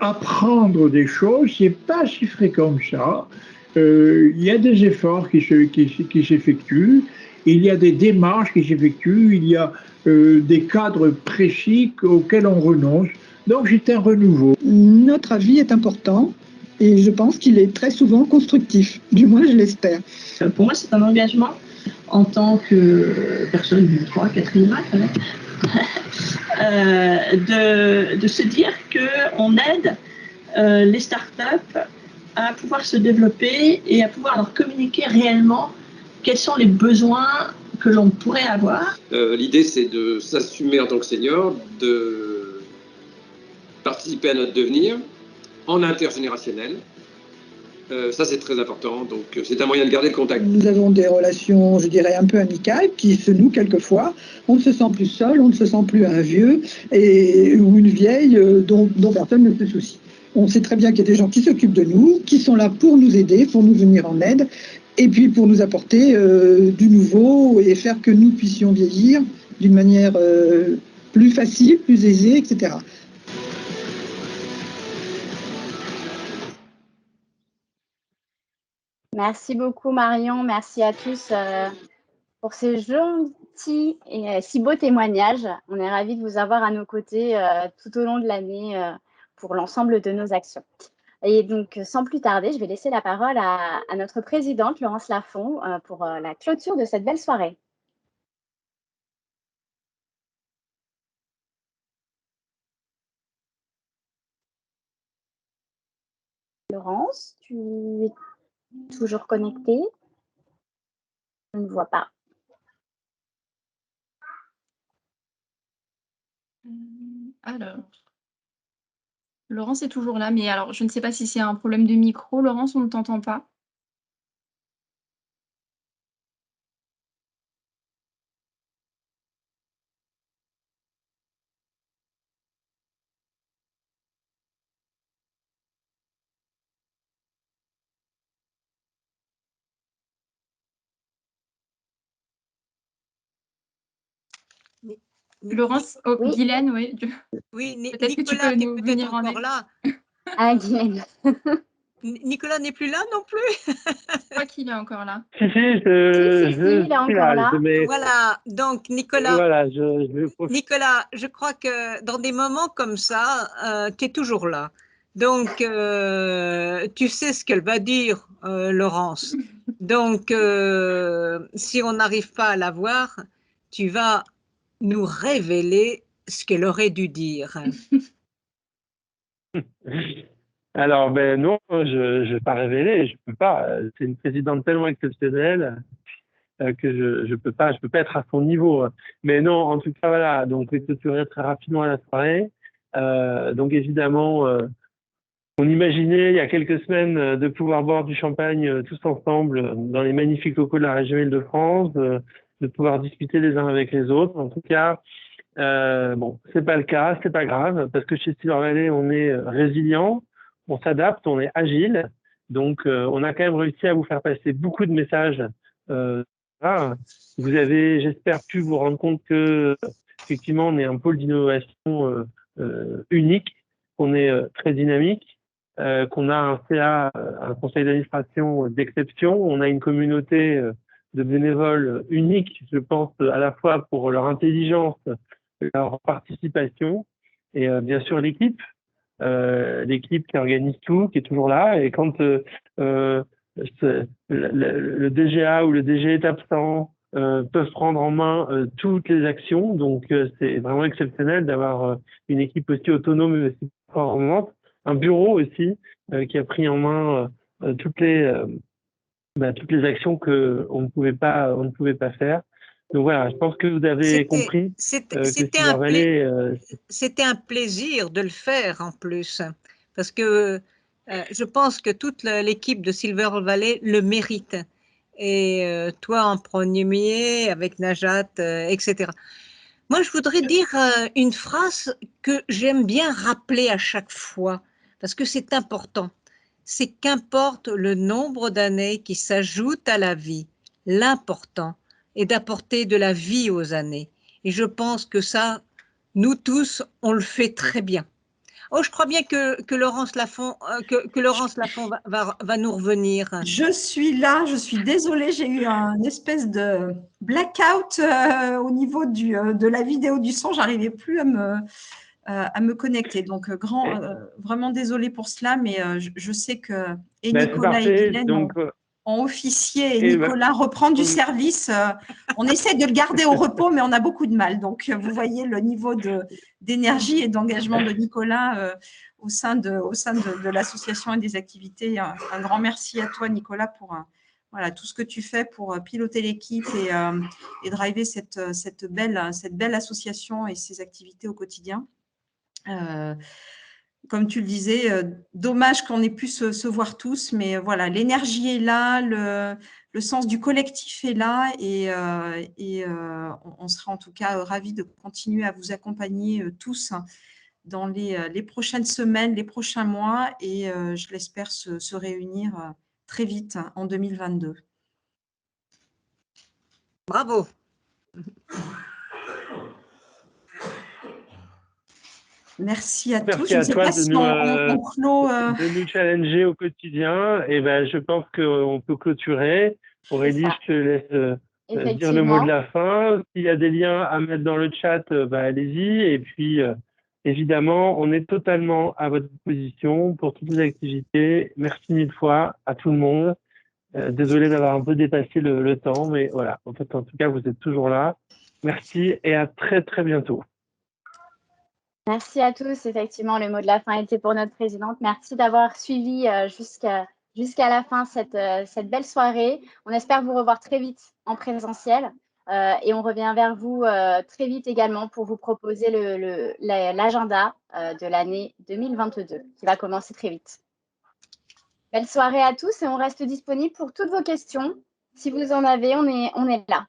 Apprendre des choses, c'est pas si fréquent que ça. Il y a des efforts qui s'effectuent, il y a des démarches qui s'effectuent, il y a des cadres précis auxquels on renonce. Donc c'est un renouveau.
Notre avis est important et je pense qu'il est très souvent constructif. Du moins, je l'espère.
Pour moi, c'est un engagement en tant que personne du 3, 4e âge, de se dire qu'on aide les startups à pouvoir se développer et à pouvoir leur communiquer réellement quels sont les besoins que l'on pourrait avoir.
L'idée, c'est de s'assumer en tant que senior, de participer à notre devenir en intergénérationnel. Ça, c'est très important. Donc, c'est un moyen de garder le contact.
Nous avons des relations, je dirais, un peu amicales qui se nouent quelquefois. On ne se sent plus seul, on ne se sent plus un vieux ou une vieille dont personne ne se soucie. On sait très bien qu'il y a des gens qui s'occupent de nous, qui sont là pour nous aider, pour nous venir en aide, et puis pour nous apporter du nouveau et faire que nous puissions vieillir d'une manière plus facile, plus aisée, etc.
Merci beaucoup Marion, merci à tous pour ces gentils et si beaux témoignages. On est ravis de vous avoir à nos côtés tout au long de l'année pour l'ensemble de nos actions. Et donc, sans plus tarder, je vais laisser la parole à notre présidente, Laurence Lafont, pour la clôture de cette belle soirée. Laurence, tu es toujours connectée? Je ne vois pas.
Alors, Laurence est toujours là, mais alors je ne sais pas si c'est un problème de micro. Laurence, on ne t'entend pas. Laurence, oh, oui. Guylaine, oui.
Oui,
Peut-être que tu peux nous venir en aide.
Là.
Ah, Guylaine.
Nicolas n'est plus là non plus.
Je crois qu'il est encore là.
Si, il est encore là.
Voilà, donc Nicolas,
voilà,
Nicolas, je crois que dans des moments comme ça, tu es toujours là. Donc, tu sais ce qu'elle va dire, Laurence. Donc, si on n'arrive pas à la voir, tu vas nous révéler ce qu'elle aurait dû dire.
Alors, ben non, je vais pas révéler, je peux pas. C'est une présidente tellement exceptionnelle que je peux pas être à son niveau. Mais non, en tout cas, voilà. Donc, je vais clôturer très rapidement la soirée. Donc, évidemment, on imaginait il y a quelques semaines de pouvoir boire du champagne tous ensemble dans les magnifiques locaux de la région Île-de-France, de pouvoir discuter les uns avec les autres. En tout cas, bon, c'est pas le cas, c'est pas grave, parce que chez Silver Valley, on est résilient, on s'adapte, on est agile. Donc, on a quand même réussi à vous faire passer beaucoup de messages. Voilà. Vous avez, j'espère, pu vous rendre compte que effectivement, on est un pôle d'innovation unique, qu'on est très dynamique, qu'on a un CA, un conseil d'administration d'exception, on a une communauté de bénévoles unique, je pense, à la fois pour leur intelligence, leur participation, et bien sûr l'équipe qui organise tout, qui est toujours là. Et quand le DGA ou le DG est absent, peuvent prendre en main toutes les actions. Donc, c'est vraiment exceptionnel d'avoir une équipe aussi autonome et aussi performante. Un bureau aussi qui a pris en main toutes les actions qu'on ne pouvait pas faire. Donc voilà, je pense que vous avez compris que Silver Valley,
c'était un plaisir de le faire en plus, parce que je pense que toute l'équipe de Silver Valley le mérite. Et toi en premier, avec Najat, etc. Moi, je voudrais dire une phrase que j'aime bien rappeler à chaque fois, parce que c'est important. C'est qu'importe le nombre d'années qui s'ajoutent à la vie, l'important est d'apporter de la vie aux années. Et je pense que ça, nous tous, on le fait très bien. Oh, je crois bien que Laurence Lafont, va nous revenir.
Je suis là, je suis désolée, j'ai eu un espèce de blackout au niveau de la vidéo du son, j'arrivais plus à me connecter. Donc, vraiment désolée pour cela, mais je sais que Nicolas et Guylaine ont officié et Nicolas reprend du service. On essaie de le garder au repos, mais on a beaucoup de mal. Donc, vous voyez le niveau d'énergie et d'engagement de Nicolas au sein de l'association et des activités. Un grand merci à toi, Nicolas, pour voilà, tout ce que tu fais pour piloter l'équipe et driver cette belle association et ses activités au quotidien. Comme tu le disais, dommage qu'on ait pu se voir tous, mais voilà, l'énergie est là, le sens du collectif est là et on sera en tout cas ravis de continuer à vous accompagner tous dans les prochaines semaines, les prochains mois et je l'espère se réunir très vite en 2022.
Bravo.
Merci à tous.
Merci à toi de nous challenger au quotidien. Et ben, je pense qu'on peut clôturer. Aurélie, je te laisse dire le mot de la fin. S'il y a des liens à mettre dans le chat, allez-y. Et puis, évidemment, on est totalement à votre disposition pour toutes les activités. Merci mille fois à tout le monde. Désolé d'avoir un peu dépassé le temps, mais voilà. En fait, en tout cas, vous êtes toujours là. Merci et à très, très bientôt.
Merci à tous. Effectivement, le mot de la fin était pour notre présidente. Merci d'avoir suivi jusqu'à la fin cette belle soirée. On espère vous revoir très vite en présentiel et on revient vers vous très vite également pour vous proposer l'agenda de l'année 2022 qui va commencer très vite. Belle soirée à tous et on reste disponible pour toutes vos questions. Si vous en avez, on est là.